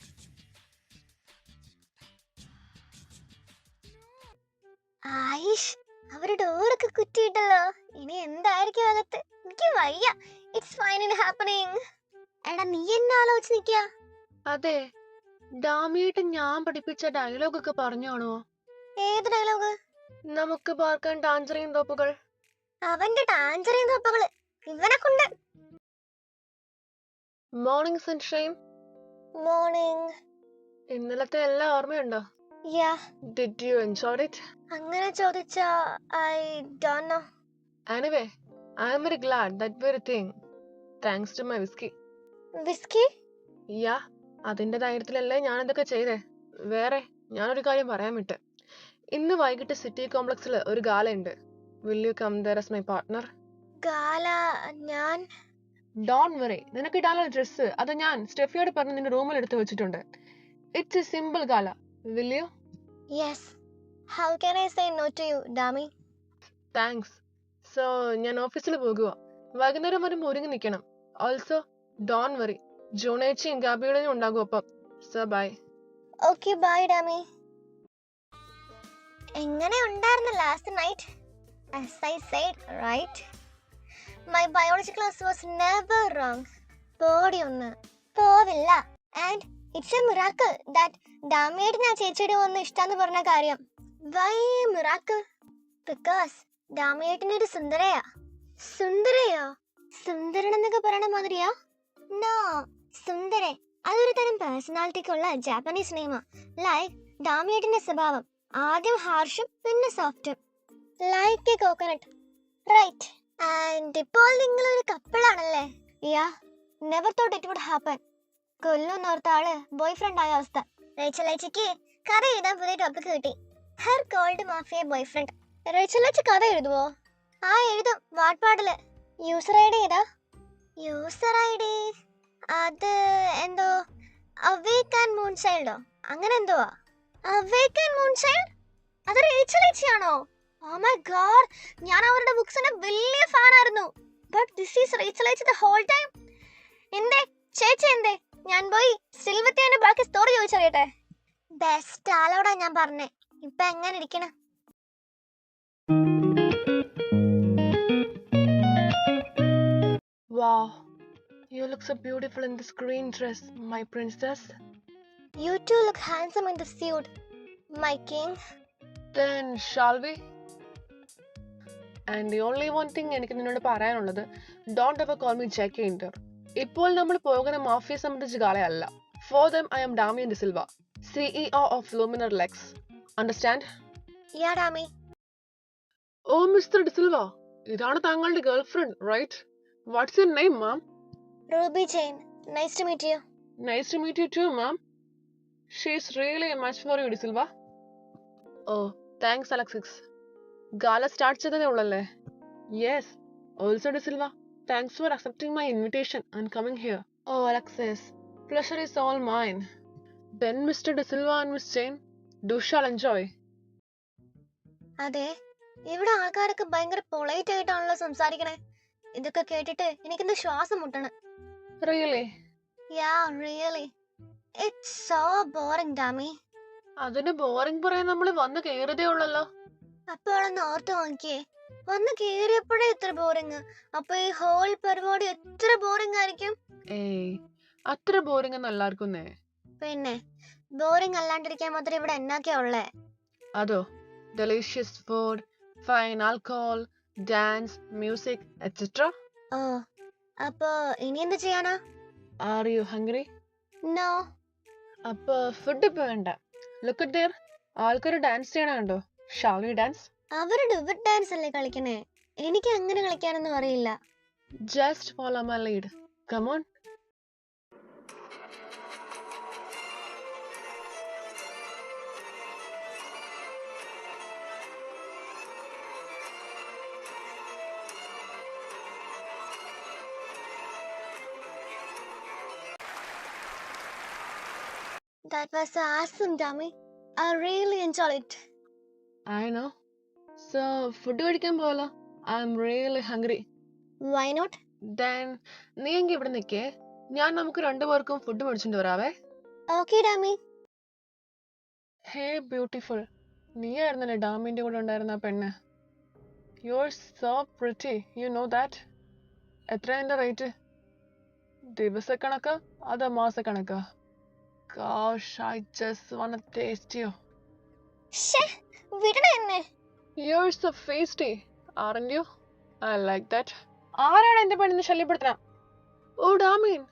Ayush, അവര് ഡോറൊക്കെ കുറ്റിയിട്ടല്ലോ. ഇനി എന്തായിരിക്കും അകത്ത്? എനിക്ക് വയ്യ. It's fine and happening. എടാ, നീ എന്നെ ആലോചിച്ച് നിക്ക? അതെ, ഡാമിയായിട്ട് ഞാൻ പഠിപ്പിച്ച ഡയലോഗ് ഒക്കെ പറഞ്ഞാണോ? ഏത് ഡയലോഗ്? നമുക്ക് പാർക്കാൻ ടാഞ്ചറിൻ തോപ്പുകൾ. അവന്റെ ടാഞ്ചറിൻ തോപ്പുകള് ഇവനെ കൊണ്ട്. Morning sunshine. മോർണിംഗ്. ഇന്നലത്തെ എല്ലാം ഓർമ്മയുണ്ടോ? യാ. Did you enjoy it? അങ്ങനെ ചോദിച്ചാ I don't know. Anyway, I am very glad that very thing. Thanks to my whiskey. Whiskey? Ya, അതിന്റെ ധൈര്യത്തിലല്ലേ ഞാനിതൊക്കെ ചെയ്തേ. വേറെ ഞാനൊരു കാര്യം പറയാൻ വിട്ട്. ഇന്ന് വൈകിട്ട് സിറ്റി കോംപ്ലക്സിൽ ഒരു ഗാല ഉണ്ട്. Will you come there as my partner? Gala? ഞാൻ? Don't worry, നിനക്ക് ഇടാനുള്ള ഡ്രസ്സ് അത് ഞാൻ സ്റ്റെഫിയോട് പറഞ്ഞ് നിന്റെ റൂമിൽ എടുത്ത് വെച്ചിട്ടുണ്ട്. It's a simple gala. Will you? Yes. How can I say no to you, Dami? Thanks. So, ഞാൻ ഓഫീസിൽ പോകുക. വൈകുന്നേരം വരെ ഒരുങ്ങി നിൽക്കണം. Also, don't worry, ജോണേച്ചിയും ഗാബിയുടെയും ഉണ്ടാകും ഒപ്പം. So, bye. Okay, bye, Dami. എങ്ങനെ ഉണ്ടായിരുന്നു last night? As I said, right? My biology class was never wrong. പോടി ഒന്ന്. പോവില്ല. And it's a miracle that ഡാമിയേട്ടിന് ആ ചേച്ചിയുടെ ഒന്ന് ഇഷ്ടാന്ന് പറഞ്ഞ കാര്യം. Why miracle? Because ഡാമിയേട്ടിന് ഒരു സുന്ദരയാ. സുന്ദരയോ? സുന്ദരൻ എന്നൊക്കെ പറയണ മാതിരിയാ? No, സുന്ദരൻ. അതൊരു തരം പേഴ്സണാലിറ്റിക്കുള്ള ജാപ്പനീസ് നെയിമാ. ലൈക്ക് ഡാമിയേട്ടിന്റെ സ്വഭാവം ആദ്യം ഹാർഷും പിന്നെ സോഫ്റ്റും. Like a coconut. Right. And ഇപ്പോൾ നിങ്ങളൊരു കപ്പിളാണല്ലേ? Ya. Never thought it would happen. കൊല്ലുന്നോർത്ത ആള് ബോയ് ഫ്രണ്ട് ആയ അവസ്ഥ. റേച്ചലേച്ചിക്ക് കഥ എഴുതാൻ പുതിയ ടോപ്പിക് കിട്ടി. Her cold mafia boyfriend. റേച്ചലേച്ചി കഥ എഴുതുവോ? ആ, എഴുതും. വാട്ട്പാഡില്. യൂസർ ഐ ഡി ഏതാ? യൂസർ ഐ ഡി അത് എന്തോ അവേക്ക് ആൻഡ് മൂൺ ചൈൽഡോ അങ്ങനെ എന്തോ. Awake and moon child? അത് റേച്ചലേച്ചിയാണോ? ഓ മൈ ഗോഡ്, ഞാൻ അവരുടെ ബുക്സിന്റെ വലിയ ഫാൻ ആയിരുന്നു. ബട്ട് ദിസ് ഈസ് റേച്ചലേച്ചി ദ ഹോൾ ടൈം. എന്തേ ചേച്ചി എന്തേ? ഞാൻ പോയി സിൽവത്തിയുടെ ബാക്കി സ്റ്റോറി ചോദിച്ചറിയട്ടെ. ബെസ്റ്റ് ആളോടാ ഞാൻ പറഞ്ഞേ. ഇപ്പൊ എങ്ങനെ ഇരിക്കണ? Wow, you look so beautiful in this green dress, my princess. You two look handsome in the suit, my king. Then shall we? And the only one thing എനിക്ക് നിന്നോട് പറയാനുള്ളത്, don't ever call me Jackie Inter. ഇപ്പോൾ നമ്മൾ പോകുന്ന മാഫിയ സംബന്ധിച്ച ഗാലയല്ല. For them, I am Damian De Silva, CEO of Luminar Lex. Understand? Yeah, Dami. Oh, Mr. De Silva, ഇതാണ് താങ്കളുടെ girlfriend, right? What's your name, ma'am? Ruby Jane. Nice to meet you. Nice to meet you too, ma'am. She's really a match for you, De Silva. Oh, thanks, Alexis. Gala start ചെയ്തതേ ഉള്ളല്ലേ? Yes. Also, De Silva, thanks for accepting my invitation and coming here. Oh, Alexis, pleasure is all mine. Then, Mr. De Silva and Miss Jane, do shall enjoy. അതെ, ഇവിടെ ആൾക്കാരൊക്കെ ഭയങ്കര പൊളൈറ്റ് ആയിട്ടാണല്ലോ സംസാരിക്കണേ. ഇതൊക്കെ കേട്ടിട്ട് എനിക്കെന്ത് ശ്വാസം മുട്ടണ്. Really? Yeah, really. It's so boring, Dami. അതിന് ബോറിംഗ് പറയാൻ നമ്മൾ വന്ന് കയറിയതേ ഉള്ളല്ലോ. അപ്പോഴൊന്ന് ഓർത്ത് നോക്കിയേ, വന്ന് കേറിയപ്പോഴേ ഇത്ര ബോറിങ്. അപ്പൊ ഈ ഹോൾ പരിപാടി എത്ര ബോറിംഗ് ആയിരിക്കും? ഏയ്, അത്ര ബോറിംഗ് ഒന്നും എല്ലാവർക്കും. പിന്നെ ബോറിംഗ് അല്ലാണ്ടിരിക്കാൻ മാത്രം ഇവിടെ എന്നാക്കിയാ ഉള്ളേ? അതോ, delicious food, fine alcohol, dance, music, etcetera. ഓ, അപ്പോ ഇനി എന്ത് ചെയ്യാനാ? Are you hungry? നോ. അപ്പൊ ഫുഡ് ഇപ്പൊ വേണ്ട. ലുക്ക് അറ്റ് ദേർ, ആൾക്കൊരു ഡാൻസ് ചെയ്യണ കണ്ടോ? Shall we dance? അവര് ഡുവറ്റ് ഡാൻസ് അല്ലേ കളിക്കണേ, എനിക്ക് അങ്ങനെ കളിക്കാനൊന്നും അറിയില്ല. Just follow my lead. Come on. That was awesome, Dami. I really enjoyed it. I know. So food കഴിക്കാൻ പോവാലോ? I am really hungry. Why not? Then നീ എങ്കിൽ ഇവിടെ നിൽക്കേ, ഞാൻ നമുക്ക് രണ്ടുപേർക്കും ഫുഡ് മേടിച്ചിട്ട് വരാവേ. Okay, Dami. ഹേ ബ്യൂട്ടിഫുൾ, നീയായിരുന്നല്ലേ ഡാമിന്റെ കൂടെ ഉണ്ടായിരുന്ന ആ പെണ്ണ്? U are so pretty, you know that. എത്രയാ എൻ്റെ റേറ്റ്? ദിവസക്കണക്കാ അതോ മാസക്കണക്കാ? Gosh, I just wanna taste you. ശ്ശേ, വിടണ എന്നെ. You're so feisty, aren't you? I like that. ആരാണ് എന്റെ പെണ്ണിനെ ശല്യപ്പെടുത്തണ? ഓ ഡാമീൻ,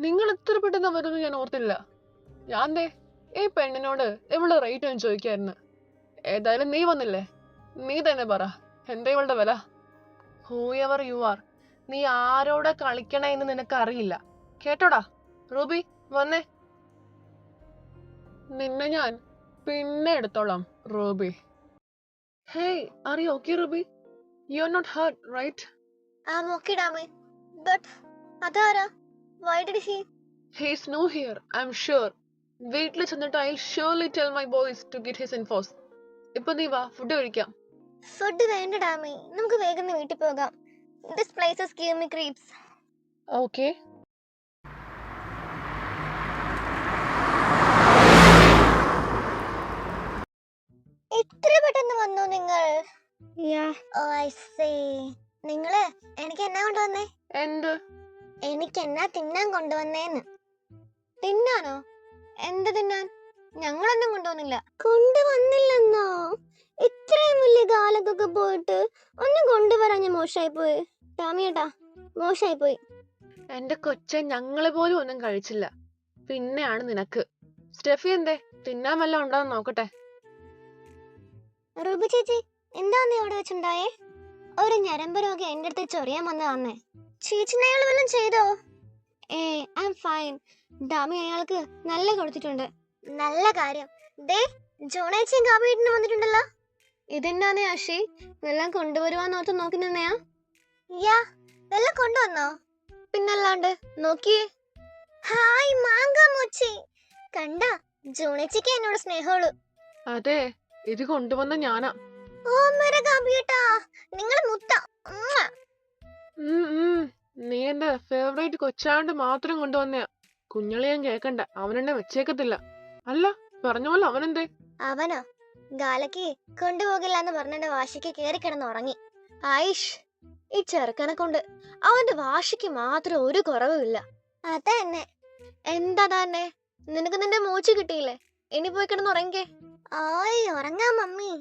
നിങ്ങൾ എത്ര പെട്ടെന്ന് വരുമെന്ന് ഞാൻ ഓർത്തില്ല. ഞാൻ ദേ ഈ പെണ്ണിനോട് ഇവളുടെ റേറ്റ് ഞാൻ ചോദിക്കായിരുന്നു. ഏതായാലും നീ വന്നില്ലേ, നീ തന്നെ പറ എന്താ ഇവളുടെ വില? ഹൂഎവർ യു ആർ, നീ ആരോടെ കളിക്കണേ എന്ന് നിനക്ക് അറിയില്ല കേട്ടോടാ. റൂബി വന്നേ, നിന്നെ ഞാൻ പിന്നെ എടുത്തോളാം Ruby. Hey, are you okay Ruby? You are not hurt right? I'm okay, Dami. But അതാരാ? Why did he? He is new here, I'm sure. വീട്ടിൽ ചെന്നിട്ട് I'll surely tell my boys to get his infos. ഇപ്പൊ നീ വാ, ഫുഡ് കഴിക്കാം. ഫുഡ് വേണ്ട ഡാമി, നമുക്ക് വേഗം വീട്ടിൽ പോകാം. This place is giving me creeps. Okay. ഇത്ര പെട്ടെന്ന് വന്നു നിങ്ങൾ? Oh, I see. നിങ്ങള് എനിക്ക് എന്നാ കൊണ്ടുവന്നേ? എന്ത്? എനിക്ക് എന്നാ തിന്നാൻ കൊണ്ടുവന്നേന്ന്. തിന്നാനോ? എന്ത് തിന്നാൻ? ഞങ്ങളൊന്നും കൊണ്ടുവന്നില്ല. കൊണ്ടുവന്നില്ലെന്നോ? ഇത്രയും വലിയ കാലത്തൊക്കെ പോയിട്ട് ഒന്നും കൊണ്ടുവരാഞ്ഞ മോശമായി പോയി. ടാമിയേട്ടാ, മോശമായി പോയി. എന്റെ കൊച്ചെ, ഞങ്ങള് പോലും ഒന്നും കഴിച്ചില്ല, പിന്നെയാണ് നിനക്ക്. സ്റ്റെഫി എന്തേ, തിന്നാൻ വല്ലതും ഉണ്ടോന്ന് നോക്കട്ടെ. റൂബി ചേച്ചി, എന്താന്നേ അവിടെ വെച്ചുണ്ടായേ? ഒരു ഞരമ്പ് രോഗി എന്റെ അടുത്ത് ചൊറിയാൻ വന്നതാന്നേ. ചേച്ചിനെ അയാൾ വല്ലതും ചെയ്തോ? I am fine. ഡാമി അയാൾക്ക് നല്ല കൊടുത്തിട്ടുണ്ട്. നല്ല കാര്യം. ദേ, ജോണേച്ചിയും കാബീട്ടിന് വന്നിട്ടുണ്ടല്ലോ. ഇതെന്നാന്നേ ആഷി, വെള്ളം കൊണ്ടുവരുവാന്നോർത്ത് നോക്കി നിന്നയാ? യാ, വെള്ളം കൊണ്ടുവന്നോ? പിന്നല്ലാണ്ട്, നോക്കിയേ. ഹായ് മാങ്ക മോച്ചി, കണ്ട ജോണേച്ചിക്ക് എന്നോട് സ്നേഹമുള്ളൂ. അതെ, ഇത് കൊണ്ടുവന്ന ഞാനാ. ഓ മേരെ കാബീട്ടാ, നിങ്ങൾ മുത്ത. നീ എന്റെ ഫേവറേറ്റ് കൊച്ചാണ്ട് മാത്രം കൊണ്ടുവന്നയാ. കുഞ്ഞളി ഞാൻ കേക്കണ്ട, അവനെന്നെ വെച്ചേക്കത്തില്ല. അല്ല, പറഞ്ഞ പോലെ അവനെന്തേ? അവനോ? ഗാലക്ക് കൊണ്ടുപോകില്ല എന്ന് പറഞ്ഞെന്റെ വാശിക്ക് കേറി കിടന്ന് ഉറങ്ങി. ആയിഷ്, ഈ ചെറുക്കനെ കൊണ്ട് അവന്റെ വാശിക്ക് മാത്രം ഒരു കുറവുമില്ല. അതന്നെ. എന്താ തന്നെ, നിനക്ക് നിന്റെ മൂച്ച് കിട്ടിയില്ലേ? ഇനി പോയി കിടന്ന് ഉറങ്ങിക്കേ. ആയ് ഉറങ്ങാ മമ്മി.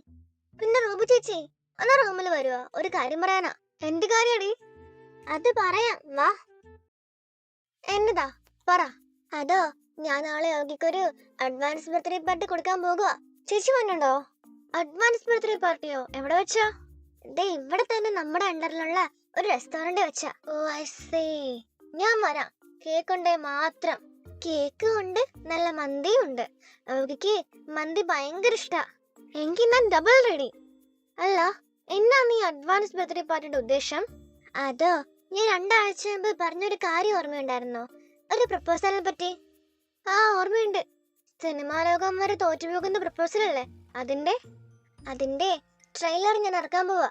പിന്നെ റൂബി ചേച്ചി ഒന്ന് റൂമിൽ വരുവാ, ഒരു കാര്യം പറയാനാ. എന്ത് കാര്യാടി? അത് പറയാം, വാ. എന്നതാ പറ. അതോ, ഞാൻ നാളെ യോഗിക്കൊരു അഡ്വാൻസ് ബർത്ത്ഡേ പാർട്ടി കൊടുക്കാൻ പോകുക. ചേച്ചി വന്നുണ്ടോ? Advance birthday പാർട്ടിയോ? എവിടെ വെച്ചാ? ദേ ഇവിടെ തന്നെ നമ്മുടെ അണ്ടറിലുള്ള ഒരു റെസ്റ്റോറന്റ് വെച്ചാ. ഓ ഐ സീ. ഞാൻ വരാം. കേക്ക് ഉണ്ടേ മാത്രം. കേക്ക് ഉണ്ട്, നല്ല മന്തിയും ഉണ്ട്. യോഗിക്ക് മന്തി ഭയങ്കര ഇഷ്ടാ. എങ്കിൽ ഞാൻ ഡബിൾ റെഡി. അല്ല, എന്നാ നീ അഡ്വാൻസ് ബർത്ത്ഡേ പാർട്ടിയുടെ ഉദ്ദേശം? അതോ, ഞാൻ 2 ആഴ്ച മുമ്പ് പറഞ്ഞൊരു കാര്യം ഓർമ്മയുണ്ടായിരുന്നോ? ഒരു പ്രപ്പോസലിനെ പറ്റി. ആ, ഓർമ്മയുണ്ട്. സിനിമാ ലോകം വരെ തോറ്റുപോകുന്ന പ്രപ്പോസൽ അല്ലേ? അതിന്റെ ട്രെയിലർ ഞാൻ ഇറക്കാൻ പോവാ.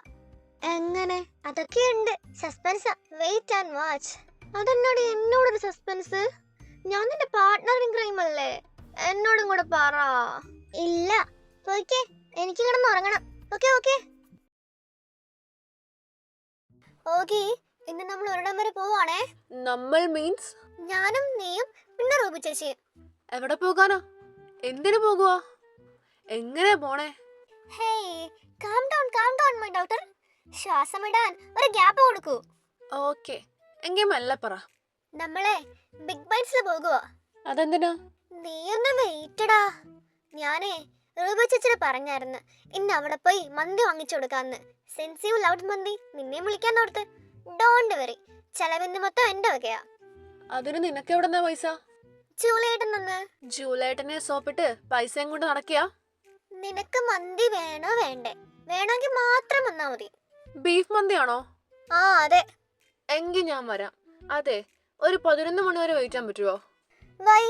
എങ്ങനെ? അതൊക്കെയുണ്ട്. സസ്പെൻസാ. Wait and watch. എന്നോടൊരു സസ്പെൻസ്? ഞാൻ നിന്റെ പാർട്ട്ണർ ഇൻ ക്രൈം അല്ലേ? എന്നോടും കൂടെ പറ. ഇല്ല, പോയിക്കേ, എനിക്ക് കിടന്ന് ഉറങ്ങണം. Okay okay okay. ഇന്ന് നമ്മൾ ഒരിടം വരെ പോവാണേ. നമ്മൾ മീൻസ് ഞാനും നീയും പിന്നെ റൂബി ചേച്ചിയും. എവിടെ പോകാനാ? എന്തിനു പോകുവാ? എങ്ങനെയാ പോണേ? Hey, calm down my daughter. ശ്വാസമിടാൻ ഒരു ഗ്യാപ്പ് കൊടുക്കൂ. ഓക്കെ, എങ്കിൽ മെല്ലെ പറ. നമ്മളെ ബിഗ് ബൈറ്റ്സിൽ പോകുവോ? അതെന്തിനാ? നീ ഒന്ന് വെയിറ്റടാ. ഞാനേ റൂബ ചേച്ചിനെ പറഞ്ഞായിരുന്നു ഇന്ന് അവിടെ പോയി മന്തി വാങ്ങിച്ചു കൊടുക്കാന്ന്. സെൻസീവ് ലൗഡ് മന്തി. നിന്നെ വിളിക്കാൻ ഓർത്ത്. ഡോണ്ട് വെറി, ചെലവിന് മൊത്തം എന്റെ വകയാ. അതിന് നിനക്ക് എവിടെന്നാ പൈസ? ജൂലിയേട്ടൻ നിന്ന്. ജൂലേട്ടനെ സോപ്പിട്ട് പൈസയും കൊണ്ട് നടക്കിയ? നിനക്ക് മന്തി വേണോ വേണ്ടേ? വേണമെങ്കിൽ മാത്രം വന്നാ മതി. ബീഫ് മന്തിയാണോ? ആ അതെ. എങ്കിൽ ഞാൻ വരാം. അതെ, ഒരു 11 മണി വരെ വെയിറ്റ് ചെയ്യാൻ പറ്റുമോ? വൈ?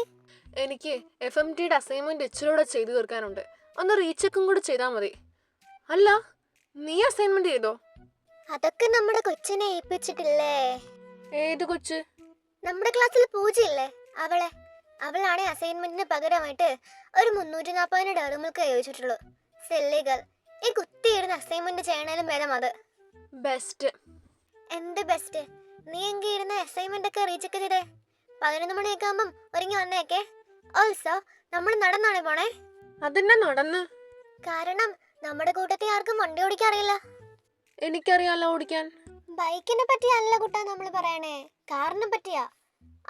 എനിക്ക് FMTയുടെ അസൈൻമെന്റ് ഇച്ചിരൂടെ ചെയ്തു തീർക്കാനുണ്ട്. ഒന്ന് റീചെക്കും കൂടെ ചെയ്താൽ മതി. അല്ല, നീ അസൈൻമെന്റ് ചെയ്തോ? അതൊക്കെ നമ്മുടെ കൊച്ചിനെ ഏൽപ്പിച്ചിട്ടില്ലേ? ഏത് കൊച്ച്? നമ്മുടെ ക്ലാസ്സിൽ പൂജയില്ലേ, അവളാണ് അസൈൻമെന്റിന് പകരമായിട്ട് ഒരു $340 മിൽക്ക് ചോദിച്ചിട്ടുള്ളൂ. സെല്ലികൾ, ഈ കുത്തിയിരുന്ന് അസൈൻമെന്റ് ചെയ്യണേലും ഭേദം അത്. ബെസ്റ്റ്. എന്ത് ബെസ്റ്റ്? നീ എങ്കിൽ ഇരുന്ന് അസൈൻമെന്റ് ഒക്കെ റീചെക്ക് ചെയ്തേ. 11 മണിയൊക്കെ ആകുമ്പം ഒരുങ്ങി വന്നേക്കെ. ഓൾസോ നമ്മൾ നടന്നാണ് പോണേ. അതെന്നെ നടന്ന്? കാരണം നമ്മുടെ കൂട്ടത്തിൽ ആർക്കും വണ്ടി ഓടിക്കാൻ അറിയില്ല. എനിക്കറിയാലോ ഓടിക്കാൻ. ബൈക്കിനെ പറ്റിയല്ല കുട്ടാ നമ്മൾ പറയണേ, കാറിനെ പറ്റിയാ.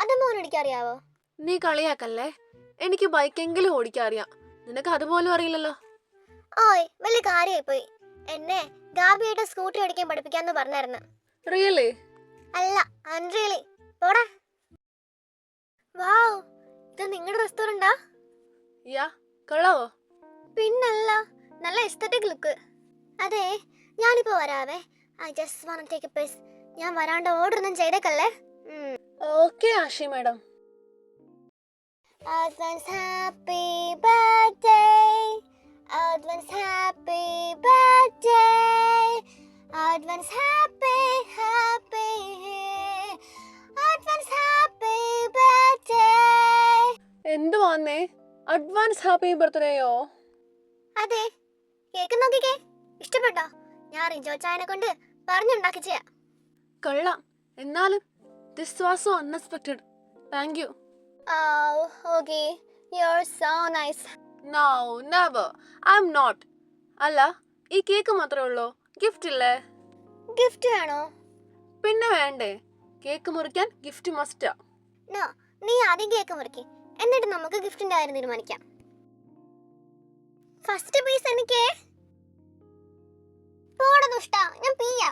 അത് മോനോടിക്കാൻ അറിയാവോ? നീ കളിയാക്കല്ലേ. എനിക്ക് ബൈക്കെങ്കിലും ഓടിക്കാൻ അറിയാം. നിനക്ക് അതുപോലും അറിയില്ലല്ലോ. ഓയ്, വലിയ കാര്യമായി പോയി. എന്നെ ഗാബിയായിട്ട് സ്കൂട്ടി ഓടിക്കാൻ പഠിപ്പിക്കാന്ന് പറഞ്ഞായിരുന്നു. റിയലി? അല്ല, അൺറിയലി. പോടാ. വാവ്, ഇത് നിങ്ങളുടെ റെസ്റ്റോറന്റാ? യാ, കൊള്ളാവോ? പിന്നല്ല, നല്ല എസ്തറ്റിക് ലുക്ക്. അതെ, ഞാനിപ്പോ വരാവേ. I just want to take a piss. ഞാൻ വരാണ്ട് ഓർഡർ ഒന്നും ചെയ്തേക്കല്ലേ. Okay Ashi madam. Advance happy birthday. Advance happy birthday. Advance happy Advance happy birthday. എന്ത് വന്നേ? അഡ്വാൻസ് ഹാപ്പി ബർത്ത്ഡേയോ? അതെ, കേക്ക് നോക്കിക്കേ. ഇഷ്ടപ്പെട്ടോ? ഞാൻ റിജോ ചായനെ കൊണ്ട് പറഞ്ഞുണ്ടാക്കി ചെയ്യാം. കൊള്ളാം. എന്നാലും this was so unexpected. Thank you. Oh, okay. You're so nice. No, never. I'm not. അല്ല, ഈ കേക്ക് മാത്രമേ ഉള്ളൂ? ഗിഫ്റ്റ് ഇല്ലേ? ഗിഫ്റ്റ് വേണോ? പിന്നെ വേണ്ടേ? കേക്ക് മുറിക്കാൻ ഗിഫ്റ്റ് മസ്റ്റാ. നോ, നീ ആദ്യം കേക്ക് മുറിക്ക്, എന്നിട്ട് നമുക്ക് ഗിഫ്റ്റിന്റെ കാര്യം തീരുമാനിക്കാം. ഫസ്റ്റ് പീസ് എനിക്ക്. പോടാ ദുഷ്ട, ഞാൻ പീയാ.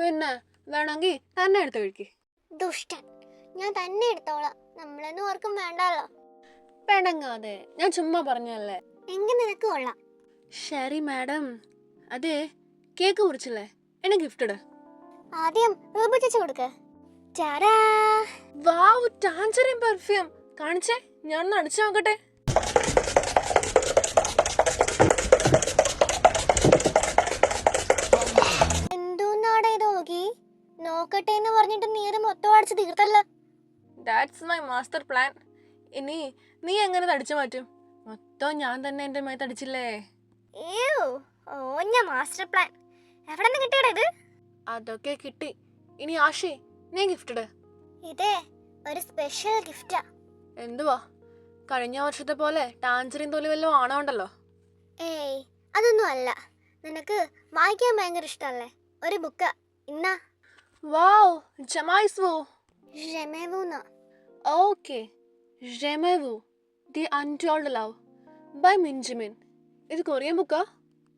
പിന്നെ വേണമെങ്കിൽ തന്നെ എടുത്ത് കഴിക്ക്. ദുഷ്ടൻ, ഞാൻ തന്നെ എടുത്തോളാം. നമ്മളൊന്നും ഓർക്കും വേണ്ടല്ലോ. പെണങ്ങാതെ, ഞാൻ ചുമ്മാ പറഞ്ഞല്ലേ. എങ്കിൽ നിനക്ക് കൊള്ളാം. ശരി മാഡം. അതെ, കേക്ക് മുറിച്ചില്ലേ? എന്നെ ഗിഫ്റ്റ് ഇട്. ആദ്യം റൂബ ചേച്ചി കൊടുക്ക. ടാടാ. വാവ്, ടാൻജറിൻ പെർഫ്യൂം. കാണിച്ചേ, ഞാൻ ഒന്ന് അടിച്ചു നോക്കട്ടെ. എന്തോന്നാടാ ഇത് നോക്കി? നോക്കട്ടെ എന്ന് പറഞ്ഞിട്ട് നീ അത് മൊത്തം അടിച്ച് തീർത്തല്ല. That's my master plan. ഇനി നീ എങ്ങനെ തടിച്ചു മാറ്റും? മൊത്തം ഞാൻ തന്നെ എന്റെ മേത്ത് അടിച്ചില്ലേ. ഓഞ്ഞ മാസ്റ്റർ പ്ലാൻ. എവിടെ നിന്ന് കിട്ടിയടാ ഇത്? അതൊക്കെ കിട്ടി. ഇനി ആഷി, നീ ഗിഫ്റ്റ് ഇട്. ഇതേ ഒരു സ്പെഷ്യൽ ഗിഫ്റ്റാ. എന്തുവാ? കഴിഞ്ഞ വർഷത്തെ പോലെ ടാൻജറിൻ തൊലി വല്ലതും ആണോ ഉണ്ടല്ലോ? ഏയ്, അതൊന്നും അല്ല. നിനക്ക് വായിക്കാൻ ഭയങ്കര ഇഷ്ടമല്ലേ, ഒരു ബുക്ക്. ഇന്നാ. വാവ്, ജമായിസ് വോ. രമേവൂന്നോ? ഓക്കെ, രമേവു ദി അൺടോൾഡ് ലവ് ബൈ മിൻജിമിൻ. ഇത് കൊറിയൻ ബുക്കാ?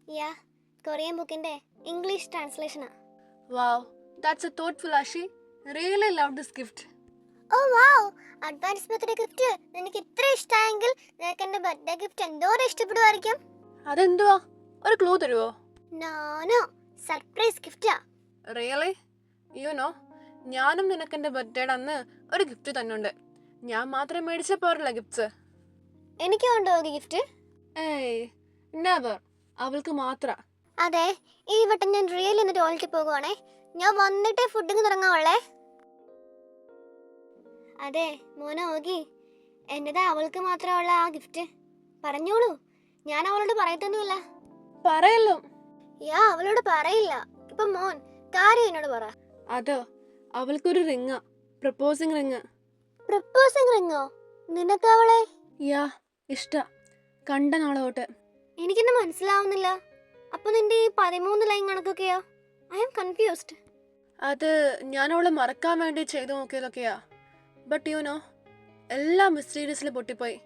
യാ, കൊറിയൻ ബുക്കിന്റെ ഇംഗ്ലീഷ് ട്രാൻസ്ലേഷനാ. Wow, that's a thoughtful Ashi. Really love this gift. Oh wow, advance birthday gift നിനക്ക് ഇത്ര ഇഷ്ടമായെങ്കിൽ നിനക്ക് എന്റെ ബർത്ത്ഡേ ഗിഫ്റ്റ് എന്തോരം ഇഷ്ടപ്പെടുമായിരിക്കും. അതെന്തുവാ? ഒരു ക്ലൂ തരുവോ? നോ, സർപ്രൈസ് ഗിഫ്റ്റാ. റിയലി? യു നോ, ഞാനും നിനക്ക് എൻ്റെ ബർത്ത്ഡേയുടെ അന്ന് ഒരു ഗിഫ്റ്റ് തന്നുണ്ട്. ഞാൻ മാത്രം മേടിച്ച പോരല്ല ഗിഫ്റ്റ്സ്. എനിക്ക് ഉണ്ടോ ഗിഫ്റ്റ്? ഏയ്, നെവർ. അവൾക്ക് മാത്ര. അതെ, ഈ വട്ടം ഞാൻ റിയലി ഒന്ന് ടോയ്ലറ്റിൽ പോകുവാണേ. ഞാൻ വന്നിട്ടേ ഫുഡിങ് തുടങ്ങാവുള്ളേ. അതെ മോനെ ഓഗി, എന്നതാ അവൾക്ക് മാത്രമുള്ള ആ ഗിഫ്റ്റ്. പറഞ്ഞോളൂ, ഞാൻ അവളോട് പറയത്തൊന്നുമില്ല. പറയല്ലോ. യാ, അവളോട് പറയില്ല. ഇപ്പൊ മോൻ കാര്യം എന്നോട് പറ. അതോ, അവൾക്കൊരു റിങ്ങാ, പ്രപ്പോസിങ് റിങ്. പ്രപ്പോസിങ് റിങ്ങോ? നിനക്ക് അവളെ? യാ, ഇഷ്ട. കണ്ട നാളെ തൊട്ട്. എനിക്കൊന്നും മനസ്സിലാവുന്നില്ല. അപ്പൊ നിന്റെ ഈ 13 ലൈൻ കണക്കൊക്കെയോ? I am confused. അത് ഞാൻ അവളെ മറക്കാൻ വേണ്ടി ചെയ്തു നോക്കിയതൊക്കെയാ. ബട്ട് യു നോ, എല്ലാം മിസ്റ്റീരിയസ്ലി പൊട്ടിപ്പോയി.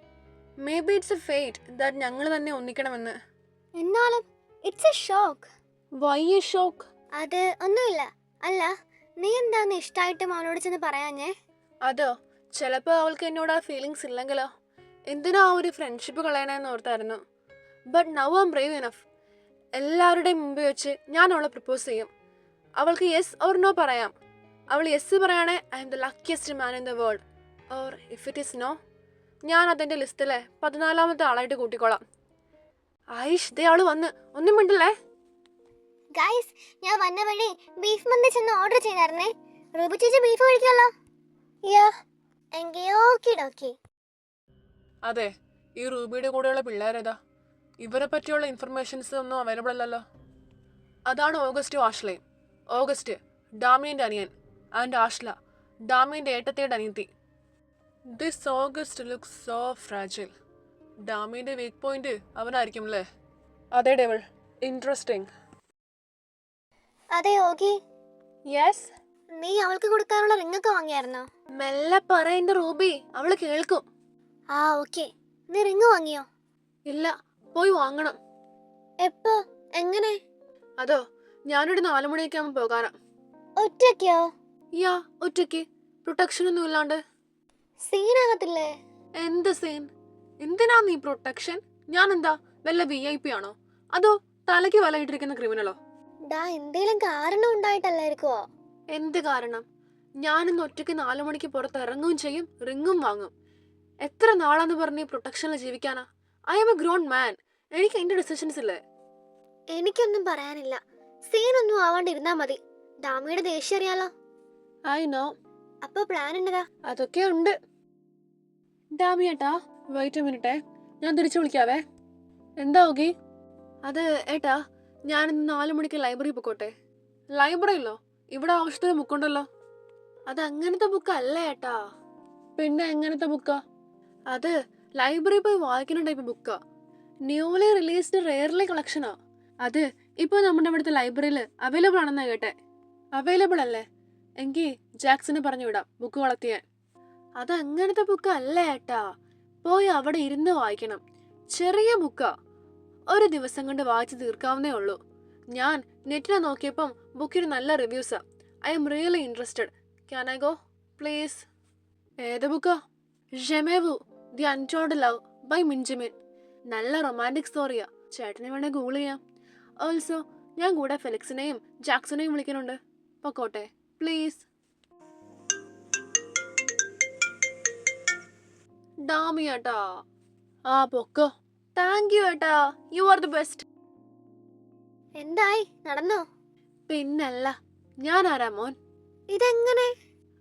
Maybe it's a fate that ഞങ്ങൾ തന്നെ ഒന്നിക്കണമെന്ന്. എന്നാലും it's a shock. Why a shock? അത് ഒന്നുമില്ല. അല്ല, നീ എന്താന്ന് ഇഷ്ടായിട്ടും അവളോട് ചെന്ന് പറയാഞ്ഞേ? അതോ, ചിലപ്പോൾ അവൾക്ക് എന്നോട് ആ ഫീലിങ്സ് ഇല്ലെങ്കിലോ? എന്തിനാ ആ ഒരു ഫ്രണ്ട്ഷിപ്പ് കളയണമെന്ന് ഓർത്തായിരുന്നു. But now I'm brave enough. എല്ലാവരുടെയും മുമ്പ് വെച്ച് ഞാൻ അവളെ പ്രപ്പോസ് ചെയ്യും. അവൾക്ക് യെസ് ഓർ നോ പറയാം. അവൾ യെസ് പറയുകയാണെ I'm the luckiest man in the world. Or if it is no, ഞാൻ അതെൻ്റെ ലിസ്റ്റിലെ 14ാമത്തെ ആളായിട്ട് കൂട്ടിക്കോളാം. ആയിഷ്, ദേ അവള് വന്ന്. ഒന്നും മിണ്ടില്ലേ? ഗൈസ്, ഞാൻ വന്ന വഴി ബീഫ് മന്തി ചെന്ന് ഓർഡർ ചെയ്തായിരുന്നേ. റൂബി ചേച്ചി ബീഫ് കഴിക്കുമല്ലോ. യാ, എങ്കിൽ ഓക്കെ ഡോക്കി. അതെ, ഈ റൂബിയുടെ കൂടെയുള്ള പിള്ളേരേതാ? ഇവരെ പറ്റിയുള്ള ഇൻഫർമേഷൻസ് ഒന്നും അവൈലബിൾ അല്ലല്ലോ. അതാണ് ഓഗസ്റ്റും ആഷ്ലയും. ഓഗസ്റ്റ് ഡാമിയൻ്റെ അനിയൻ, ആൻഡ് ആഷ്ല ഡാമിയൻ്റെ ഏട്ടത്തിയുടെ അനിയത്തി. This August looks so fragile. ഡാമിയൻ്റെ വീക്ക് പോയിന്റ് അവനായിരിക്കും അല്ലേ? അതെ ഡെവിൾ, ഇൻട്രസ്റ്റിംഗ്. അതെ ഓക്കി. യെസ്. നീ അവൾക്ക് കൊടുക്കാനുള്ള റിങ്ങൊക്കെ വാങ്ങിയായിരുന്നോ? മെല്ലെ പറയണ്ട റൂബി, അവള് കേൾക്കും. ആ ഓക്കെ. നീ റിങ് വാങ്ങിയോ? ഇല്ല, പോയി വാങ്ങണം. എപ്പോ? എങ്ങനെ? അതോ, ഞാനൊരു 4 മണിയൊക്കെ ആകുമ്പോൾ പോകാറാ. ഒറ്റയ്ക്കോ? യാ, ഒറ്റയ്ക്ക്, പ്രൊട്ടക്ഷൻ ഒന്നും ഇല്ലാണ്ട്. സീനാകത്തില്ലേ? എന്ത് സീൻ? എന്തിനാ നീ പ്രൊട്ടക്ഷൻ? ഞാൻ എന്താ വല്ല VIP ആണോ? അതോ തലയ്ക്ക് വലയിട്ടിരിക്കുന്ന ക്രിമിനലോ? ഡാ, എന്തേലും കാരണം ഉണ്ടായിട്ടല്ലായിരിക്കുവോ? എന്ത് കാരണം? ഞാനിന്ന് ഒറ്റയ്ക്ക് 4 മണിക്ക് പുറത്ത് ഇറങ്ങുകയും ചെയ്യും, റിങ്ങും വാങ്ങും. എത്ര നാളാന്ന് പറഞ്ഞ് പ്രൊട്ടക്ഷനിൽ ജീവിക്കാനാ? ഐ ആം എ ഗ്രോൺ മാൻ. എനിക്ക് എന്റെ ഡിസിഷൻസ് ഇല്ലേ? എനിക്കൊന്നും പറയാനില്ല. സീനൊന്നും ആവാണ്ടിരുന്നാ മതി. ഡാമിയുടെ ദേഷ്യം അറിയാലോ. I know. അപ്പൊ പ്ലാൻ എന്നതാ? അതൊക്കെ ഉണ്ട്. ഡാമിയേട്ടാ, വെയിറ്റ് മിനിറ്റേ, ഞാൻ തിരിച്ചു വിളിക്കാവേ. എന്താ ഓകി? അത് ഏട്ടാ, ഞാൻ ഇന്ന് 4 മണിക്ക് ലൈബ്രറി പൊക്കോട്ടെ. ലൈബ്രറിയിലോ? ഇവിടെ ആവശ്യത്തിന് ബുക്കുണ്ടല്ലോ. അത് അങ്ങനത്തെ ബുക്ക് അല്ല ഏട്ടാ. പിന്നെ എങ്ങനത്തെ ബുക്കാ? അത് ലൈബ്രറി പോയി വായിക്കുന്ന ടൈപ്പ് ബുക്കാ. ന്യൂലി റിലീസ്ഡ് റെയർലി കളക്ഷനാ. അത് ഇപ്പൊ നമ്മുടെ ഇവിടുത്തെ ലൈബ്രറിയിൽ അവൈലബിൾ ആണെന്നാ കേട്ടെ. അവൈലബിൾ അല്ലേ? എങ്കിൽ ജാക്സന് പറഞ്ഞു വിടാം ബുക്ക് കളക്ട് ചെയ്യാൻ. അത് അങ്ങനത്തെ ബുക്ക് അല്ല ഏട്ടാ. പോയി അവിടെ ഇരുന്ന് വായിക്കണം. ചെറിയ ബുക്കാ, ഒരു ദിവസം കൊണ്ട് വായിച്ചു തീർക്കാവുന്നേ ഉള്ളൂ. ഞാൻ നെറ്റിൽ നോക്കിയപ്പം ബുക്കിന് നല്ല റിവ്യൂസാ. I'm really interested. Can I go please? ഏത് ബുക്കാ? ജെമേവു ദി അൺടോൾഡ് ലവ് ബൈ മിൻജിമിൻ. നല്ല റൊമാൻറ്റിക് സ്റ്റോറിയാ. ചേട്ടനെ വേണേ ഗൂഗിൾ ചെയ്യാം. ഓൾസോ ഞാൻ കൂടെ ഫെലിക്സിനെയും ജാക്സനെയും വിളിക്കുന്നുണ്ട്. പൊക്കോട്ടെ പ്ലീസ്. ഡാമി ഏട്ടാ. ആ പൊക്കോ. താങ്ക് യു ഏട്ടാ, യു ആർ ദി ബെസ്റ്റ്. എന്തായി, നടന്നോ? പിന്നല്ല, ഞാൻ ആരാ മോൻ? ഇതെങ്ങനെ?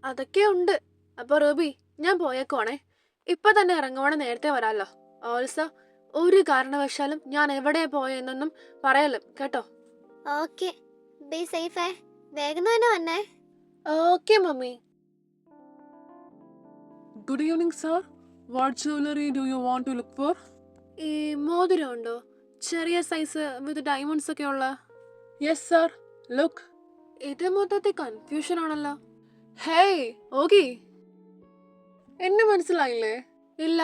അതൊക്കെ ഉണ്ട്. അപ്പൊ റൂബി, ഞാൻ പോയേക്കോണേ. ഇപ്പൊ തന്നെ ഇറങ്ങുവാണെ നേരത്തെ വരാലോ. ഓൾസോ ഒരു കാരണവശാലും ഞാൻ എവിടെയാ പോയെന്നൊന്നും പറയലും കേട്ടോ. ഓക്കെ, ബി സേഫേ. വേഗം തന്നെ വന്നേ. Okay mummy. Good evening sir. What jewellery do you want to look for? ഈ മോതിരം ഉണ്ടോ? ചെറിയ സൈസ് വിത്ത് ഡയമണ്ട്സ് ഒക്കെ ഉള്ള. Yes sir, look. ഇത് മൊത്തത്തിൽ കൺഫ്യൂഷൻ ആണല്ലോ. ഹേയ് ഓകി, എന്നെ മനസ്സിലായില്ലേ? ഇല്ല.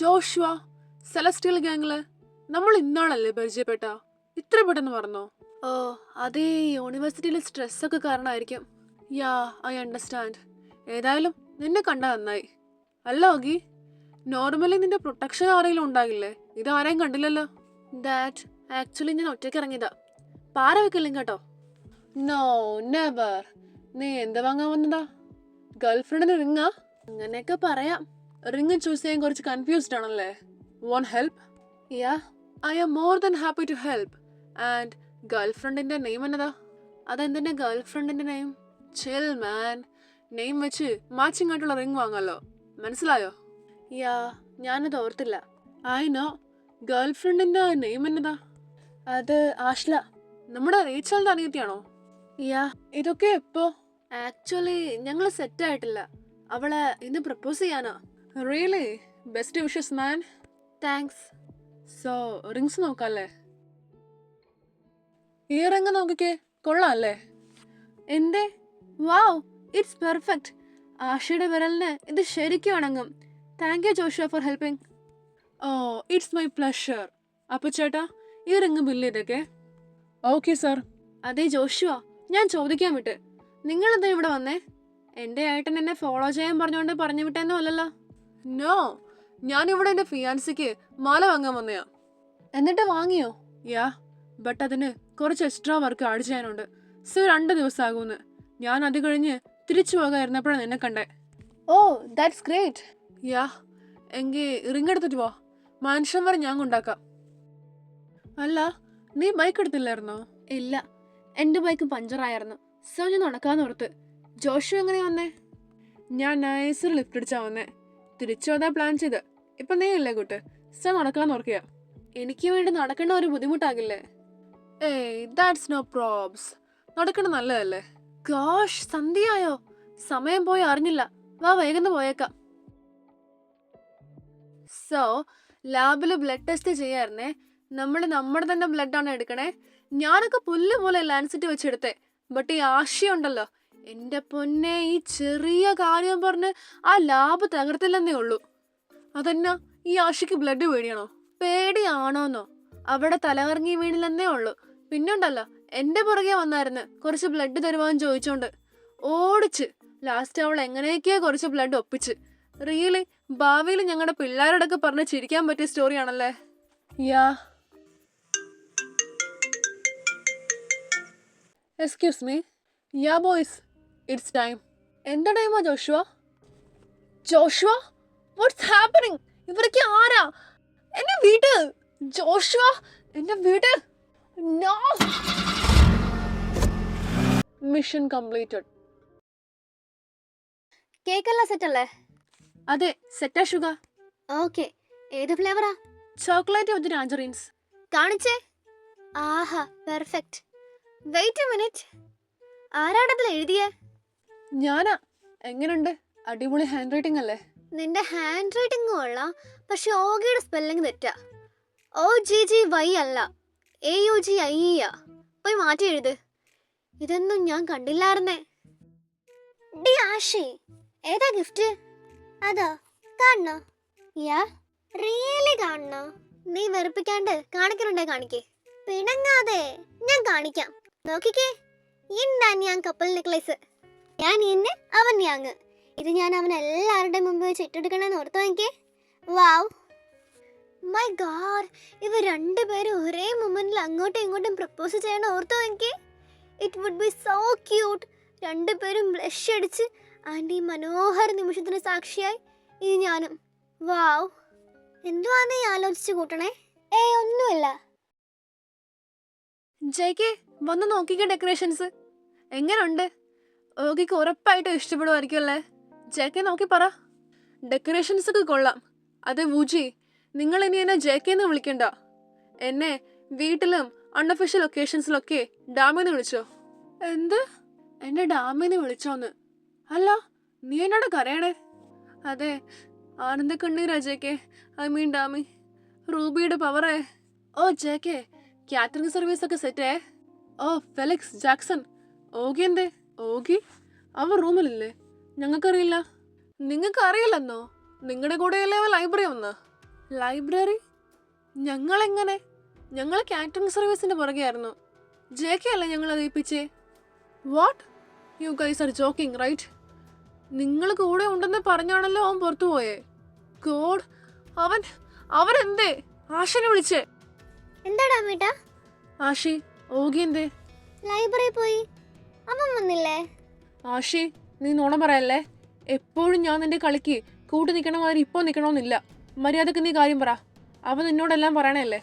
ജോഷുവ, സെലസ്റ്റിയൽ ഗാങ്ങില് നമ്മൾ ഇന്നാളല്ലേ പരിചയപ്പെട്ട? ഇത്ര പെട്ടെന്ന് പറഞ്ഞോ? ഓ, അതേ യൂണിവേഴ്സിറ്റിയിലെ സ്ട്രെസ് ഒക്കെ കാരണമായിരിക്കും. യാ, ഐ അണ്ടർസ്റ്റാൻഡ്. ഏതായാലും നിന്നെ കണ്ടാ നന്നായി. അല്ല ഓകി, നോർമലി നിന്റെ പ്രൊട്ടക്ഷൻ ആരെങ്കിലും ഉണ്ടാകില്ലേ? ഇത് ആരെയും കണ്ടില്ലല്ലോ. ദാറ്റ് ആക്ച്വലി ഞാൻ ഒറ്റയ്ക്ക് ഇറങ്ങിയതാ. പാര വെക്കല്ലേ കേട്ടോ. No, never. നീ എന്ത് വാങ്ങാൻ വന്നതാ? ഗേൾഫ്രണ്ടിന് റിങ്ങാ? അങ്ങനെയൊക്കെ പറയാം. റിങ് ചൂസ് ചെയ്യാൻ കുറച്ച് കൺഫ്യൂസ്ഡ് ആണല്ലേ? Want help? Yeah, I am more than happy to help. And ഗേൾഫ്രണ്ടിന്റെ നെയിം എന്നതാ? അതെന്തിന്റെ ഗേൾഫ്രണ്ടിന്റെ നെയിം? Chill man. നെയിം വെച്ച് മാച്ചിങ് ആയിട്ടുള്ള റിങ് വാങ്ങാലോ. മനസ്സിലായോ? യാ, ഞാനത് ഓർത്തില്ല. I know. ഗേൾഫ്രണ്ടിന്റെ നെയിം എന്നതാ? അത് ആഷ്ല. നമ്മുടെ റീച്ചലിന്റെ അനിയത്തിയാണോ? യാ. ഇതൊക്കെ എപ്പോ? ആക്ച്വലി ഞങ്ങൾ സെറ്റ് ആയിട്ടില്ല. അവളെ ഇന്ന് പ്രപ്പോസ് ചെയ്യാനാ. Really? Best wishes man. Thanks. So rings നോക്കാല്ലേ? ഈ റിങ് നോക്കിക്കേ, കൊള്ളാം അല്ലേ? എന്തേ? വാവ്, ഇറ്റ്സ് പെർഫെക്റ്റ്. ആഷയുടെ വിരലിന് ഇത് ശരിക്കും അണങ്ങും. Thank you Joshua for helping. Oh, it's my pleasure. അപ്പൊ ചേട്ടാ, ഈ റിങ് ബില്ല് ചെയ്തേക്കെ. Okay sir. അതെ ജോഷുവ, ഞാൻ ചോദിക്കാൻ വിട്ട്, നിങ്ങൾ എന്താ ഇവിടെ വന്നേ? എന്റെ ഏട്ടൻ എന്നെ ഫോളോ ചെയ്യാൻ പറഞ്ഞുകൊണ്ട് പറഞ്ഞു വിട്ടെന്നോ അല്ലല്ലോ? നോ, ഞാനിവിടെ എന്റെ ഫിയാൻസിക്ക് മാല വാങ്ങാൻ വന്നയാ. എന്നിട്ട് വാങ്ങിയോ? യാ, ബട്ട് അതിന് കുറച്ച് എക്സ്ട്രാ വർക്ക് ആഡ് ചെയ്യാനുണ്ട്. സോ 2 ദിവസം ആകുമെന്ന്. ഞാൻ അത് കഴിഞ്ഞ് തിരിച്ചു പോകാതിരുന്നപ്പോഴാണ് നിന്നെ കണ്ടേ. ഓ, ദാറ്റ്സ് ഗ്രേറ്റ്. യാ, എങ്കിൽ റിങ് എടുത്തിട്ട് പോ. മനുഷ്യൻ വരെ ഞാൻ കൊണ്ടാക്കാം. അല്ല, നീ ബൈക്ക് എടുത്തില്ലായിരുന്നോ? ഇല്ല, എന്റെ ബൈക്ക് പഞ്ചറായിരുന്നു. സോ ഞാൻ നടക്കാന്ന് ഓർത്ത്. ജോഷു എങ്ങനെ വന്നേ? ഞാൻ നൈസർ ലിഫ്റ്റ് അടിച്ചാ വന്നേ. തിരിച്ചു വന്നാ പ്ലാൻ ചെയ്ത്. ഇപ്പൊ നീ ഇല്ലേ കൂട്ട്? സോ നടക്കാന്ന് ഓർക്കുക. എനിക്ക് വേണ്ടി നടക്കേണ്ട ഒരു ബുദ്ധിമുട്ടാകില്ലേ? ഏയ്, ദാറ്റ്സ് നോ പ്രോബ്സ്. നടക്കണ നല്ലതല്ലേ? ഗോഷ്, സന്ധ്യയായോ? സമയം പോയി അറിഞ്ഞില്ല. വാ, വേഗം പോയേക്കാം. സോ ലാബില് ബ്ലഡ് ടെസ്റ്റ് ചെയ്യായിരുന്നേ. നമ്മുടെ തന്നെ ബ്ലഡാണ് എടുക്കണേ. ഞാനൊക്കെ പുല്ല് പോലെ ലാൻസിറ്റ് വെച്ചെടുത്തേ. ബട്ട് ഈ ആശയുണ്ടല്ലോ, എന്റെ പൊന്നെ, ഈ ചെറിയ കാര്യം പറഞ്ഞ് ആ ലാബ് തകർത്തില്ലെന്നേ ഉള്ളൂ. അതെന്നാ, ഈ ആശയ്ക്ക് ബ്ലഡ് പേടിയാണോ? പേടിയാണോന്നോ? അവിടെ തലകറങ്ങി വീണില്ലെന്നേ ഉള്ളൂ. പിന്നുണ്ടല്ലോ, എന്റെ പുറകെ വന്നായിരുന്നു കുറച്ച് ബ്ലഡ് തരുവാന്ന് ചോദിച്ചോണ്ട്. ഓടിച്ച് ലാസ്റ്റ് അവൾ എങ്ങനെയൊക്കെയാ കുറച്ച് ബ്ലഡ് ഒപ്പിച്ച്. റിയലി ഭാവിയിൽ ഞങ്ങളുടെ പിള്ളേരോടൊക്കെ പറഞ്ഞ് ചിരിക്കാൻ പറ്റിയ സ്റ്റോറിയാണല്ലേ. Yeah, excuse me. Yeah boys, it's time. എന്താ ടൈമാ ജോഷുവ? Joshua, what's happening? ഇവരൊക്കെ ആരാ? എന്നെ വീട്. ജോഷുവ, എന്നെ വീട്. നോ. Mission completed. കേക്കെല്ലാം സെറ്റ് അല്ലേ? അതെ, സെറ്റാ ഷുഗർ. ഓക്കെ, ഏത് ഫ്ലേവറാ? Chocolate with tangerines. കാണിച്ചേ. ആഹാ, പെർഫെക്റ്റ്. വെയിറ്റ് എ മിനിറ്റ്, ആരാടതിൽ എഴുതിയേ? ഞാനാ. എങ്ങനുണ്ട്? അടിപൊളി ഹാൻഡ് റൈറ്റിംഗ് അല്ലേ? നിന്റെ ഹാൻഡ് റൈറ്റിംഗ് കൊള്ളാം, പക്ഷെ ഓഗിയുടെ സ്പെല്ലിംഗ് തെറ്റാ. OGGY അല്ല, AUGIE. പോയി മാറ്റി എഴുത്. ഇതൊന്നും ഞാൻ കണ്ടില്ലായിരുന്നേ. ഡി ആഷി, ഏതാ ഗിഫ്റ്റ്? അതോ, കാണണോ? യാ, റിയലി കാണണോ? നീ വെറുപ്പിക്കാണ്ട് കാണിക്കലുണ്ടേ കാണിക്കേ. പിണങ്ങാതെ, ഞാൻ കാണിക്കാം. നോക്കിക്കേ, ഇന്നാണ് ഞാൻ കപ്പൽ നെക്ലേസ്. ഞാൻ ഇന്ന്, അവൻ ഞാങ്ങ്. ഇത് ഞാൻ അവൻ എല്ലാവരുടെ മുമ്പ് വെച്ച് ഇട്ടെടുക്കണമെന്ന് ഓർത്ത് നോക്കിക്കേ. വാവ്, മൈ ഗാഡ്, ഇവർ രണ്ടുപേരും ഒരേ മൊമെന്റിൽ അങ്ങോട്ടും ഇങ്ങോട്ടും പ്രപ്പോസ് ചെയ്യണം ഓർത്ത് നോക്കിക്കേ. It would be so cute. രണ്ടുപേരും ബ്ലഷ് അടിച്ച് ആൻഡ് ഈ മനോഹര നിമിഷത്തിന് സാക്ഷിയായി ഈ ഞാനും. വാവ്, എന്തുവാണ് നീ ആലോചിച്ച് കൂട്ടണേ? ഒന്നുമില്ല. ജയ്ക്ക്, വന്ന് നോക്കിക്കേ ഡെക്കറേഷൻസ്. എങ്ങനുണ്ട്? ഓഗിക്ക് ഉറപ്പായിട്ടും ഇഷ്ടപ്പെടുമായിരിക്കും അല്ലേ? ജയ്ക്കെ നോക്കി പറ. ഡെക്കറേഷൻസ് ഒക്കെ കൊള്ളാം. അതെ വുജി, നിങ്ങൾ ഇനി എന്നെ ജയ്ക്കെന്ന് വിളിക്കണ്ട. എന്നെ വീട്ടിലും അൺഒഫീഷ്യൽ ഒക്കേഷൻസിലൊക്കെ ഡാമിന്ന് വിളിച്ചോ. എന്ത്? എന്നെ ഡാമിന്ന് വിളിച്ചോന്ന്? അല്ല, നീ എന്നോട് കരയണേ? അതെ, ആനന്ദ കണ്ണീരാ ജയ്ക്കെ. I mean Dami. റൂബിയുടെ പവറേ. ഓ ജയ്ക്കെ, കാറ്ററിംഗ് സർവീസ് ഒക്കെ സെറ്റേ. ഓ ഫെലിക്സ്, ജാക്സൺ. ഓഗി എന്തേ? ഓഗി അവൻ റൂമിലില്ലേ? ഞങ്ങൾക്കറിയില്ല. നിങ്ങൾക്ക് അറിയില്ലെന്നോ? നിങ്ങളുടെ കൂടെയല്ലേ അവൻ ലൈബ്രറി വന്ന്? ലൈബ്രറി? ഞങ്ങളെങ്ങനെ? ഞങ്ങൾ കാറ്ററിംഗ് സർവീസിന്റെ പുറകെയായിരുന്നു. ജെകെ അല്ലേ ഞങ്ങൾ അറിയിപ്പിച്ചേ. What? You guys are joking right? നിങ്ങൾ കൂടെ ഉണ്ടെന്ന് പറഞ്ഞാണല്ലോ അവൻ പുറത്തു പോയേ. ഗോഡ്, അവൻ എന്തേ ആഷിനെ വിളിച്ചേ? എന്താടാ അമ്മേട്ടാ? ആഷി, ഓഗി എന്തേ? ലൈബ്രറി പോയി. അവൻ വന്നില്ലേ? ആഷി, നീ നുണ പറയല്ലേ. എപ്പോഴും ഞാൻ നിന്റെ കളിക്ക് കൂട്ടി നിൽക്കണ മാതിരി ഇപ്പോൾ നിൽക്കണമെന്നില്ല. മര്യാദക്ക് നീ കാര്യം പറ. അവൻ നിന്നോടെല്ലാം പറയണല്ലേ?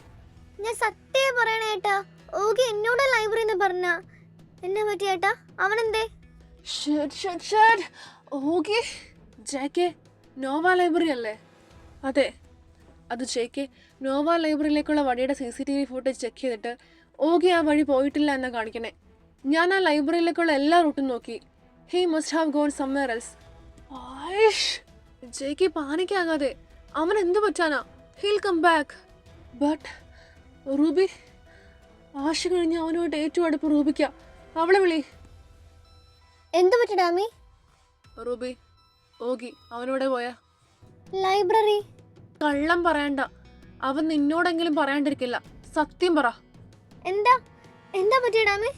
ഞാൻ സത്യം പറയണേ ഏട്ടാ, ഓഗി എന്നോട് ലൈബ്രറിന്ന് പറഞ്ഞ. എന്നെ പറ്റി ഏട്ടാ, അവനെന്തേ? ഓഗി, ജെകെ നോവ ലൈബ്രറി അല്ലേ? അതെ, അത് ജെകെ നോവ ലൈബ്രറിയിലേക്കുള്ള വഴിയുടെ CCTV ഫുട്ടേജ് ചെക്ക് ചെയ്തിട്ട് ഓഗി ആ വഴി പോയിട്ടില്ല എന്നാ കാണിക്കണേ. ഞാൻ ആ ലൈബ്രറിയിലേക്കുള്ള എല്ലാ റൂട്ടും നോക്കി. He must have gone somewhere else. JK പാനിക്കാകാതെ. അവൻ എന്തു പറ്റാനാ? He'll come back. But Ruby, Asha കഴിഞ്ഞ് അവനോട്ട് ഏറ്റവും അടുപ്പ് റൂബിക്ക. അവളെ വിളി. എന്ത് പറ്റി ഡാമി? റൂബി, ഓഗി അവനോടെ പോയാ? ലൈബ്രറി. കള്ളം പറയണ്ട, അവൻ നിന്നോടെങ്കിലും പറയാണ്ടിരിക്കില്ല. സത്യം പറ. എന്താ എന്താ പറ്റിയ ഡാമി?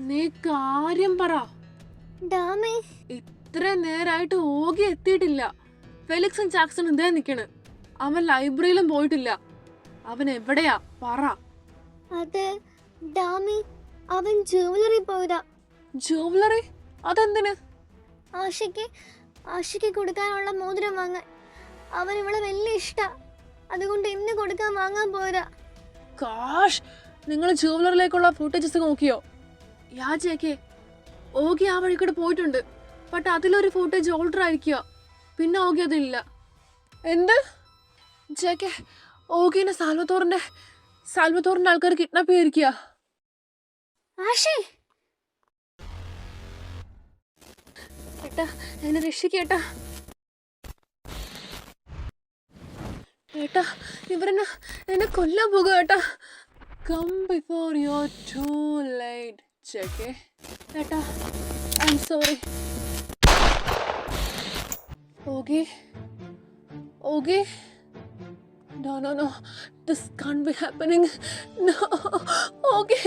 നീ കാര്യം പറ. ഡാമി, ഇത്ര നേരായിട്ട് ഓഗി എത്തിയിട്ടില്ല. ഫെലിക്സും ജാക്സൺ ഇതേ നിക്കണ്. അവൻ ലൈബ്രറിയിലും പോയിട്ടില്ല. അവൻ എവിടെയാ പറ. അത് ഡാമി, അവൻ ജുവലറി പോയതാ. ജുവലറി? അതെന്തിന്? ആശയ്ക്ക് കൊടുക്കാനുള്ള മോതിരം വാങ്ങാൻ. അവൻ ഇവളെ വലിയ ഇഷ്ടാ, അതുകൊണ്ട് ഇന്ന് കൊടുക്കാൻ വാങ്ങാൻ പോയതാ. കാഷ്, നിങ്ങൾ ജുവലറിയിലേക്കുള്ള ഫുട്ടേജസ് നോക്കിയോ? യാചേക്കേ, ഓഗി ആ വഴിക്കൂടെ പോയിട്ടുണ്ട്. ബട്ട് അതിലൊരു ഫുട്ടേജ് ഓൾഡർ ആയിരിക്കുക. പിന്നെ ഓഗി അതില്ല. എന്ത് ജേക്കെ? ഓഗിനെ സാൽവത്തോറിന്റെ ആൾക്കാർ കിഡ്നാപ്പ് ചെയ്തിരിക്കുക. ആശേ, ഏട്ടാ, എന്നെ രക്ഷിക്കേട്ടാ. ഏട്ടാ, എന്നെ കൊല്ലാൻ പോകുക ഏട്ടാ. Come before you are too late JK. ഏട്ടാ, I'm sorry. Augie, no, this can't be happening. No, ogee.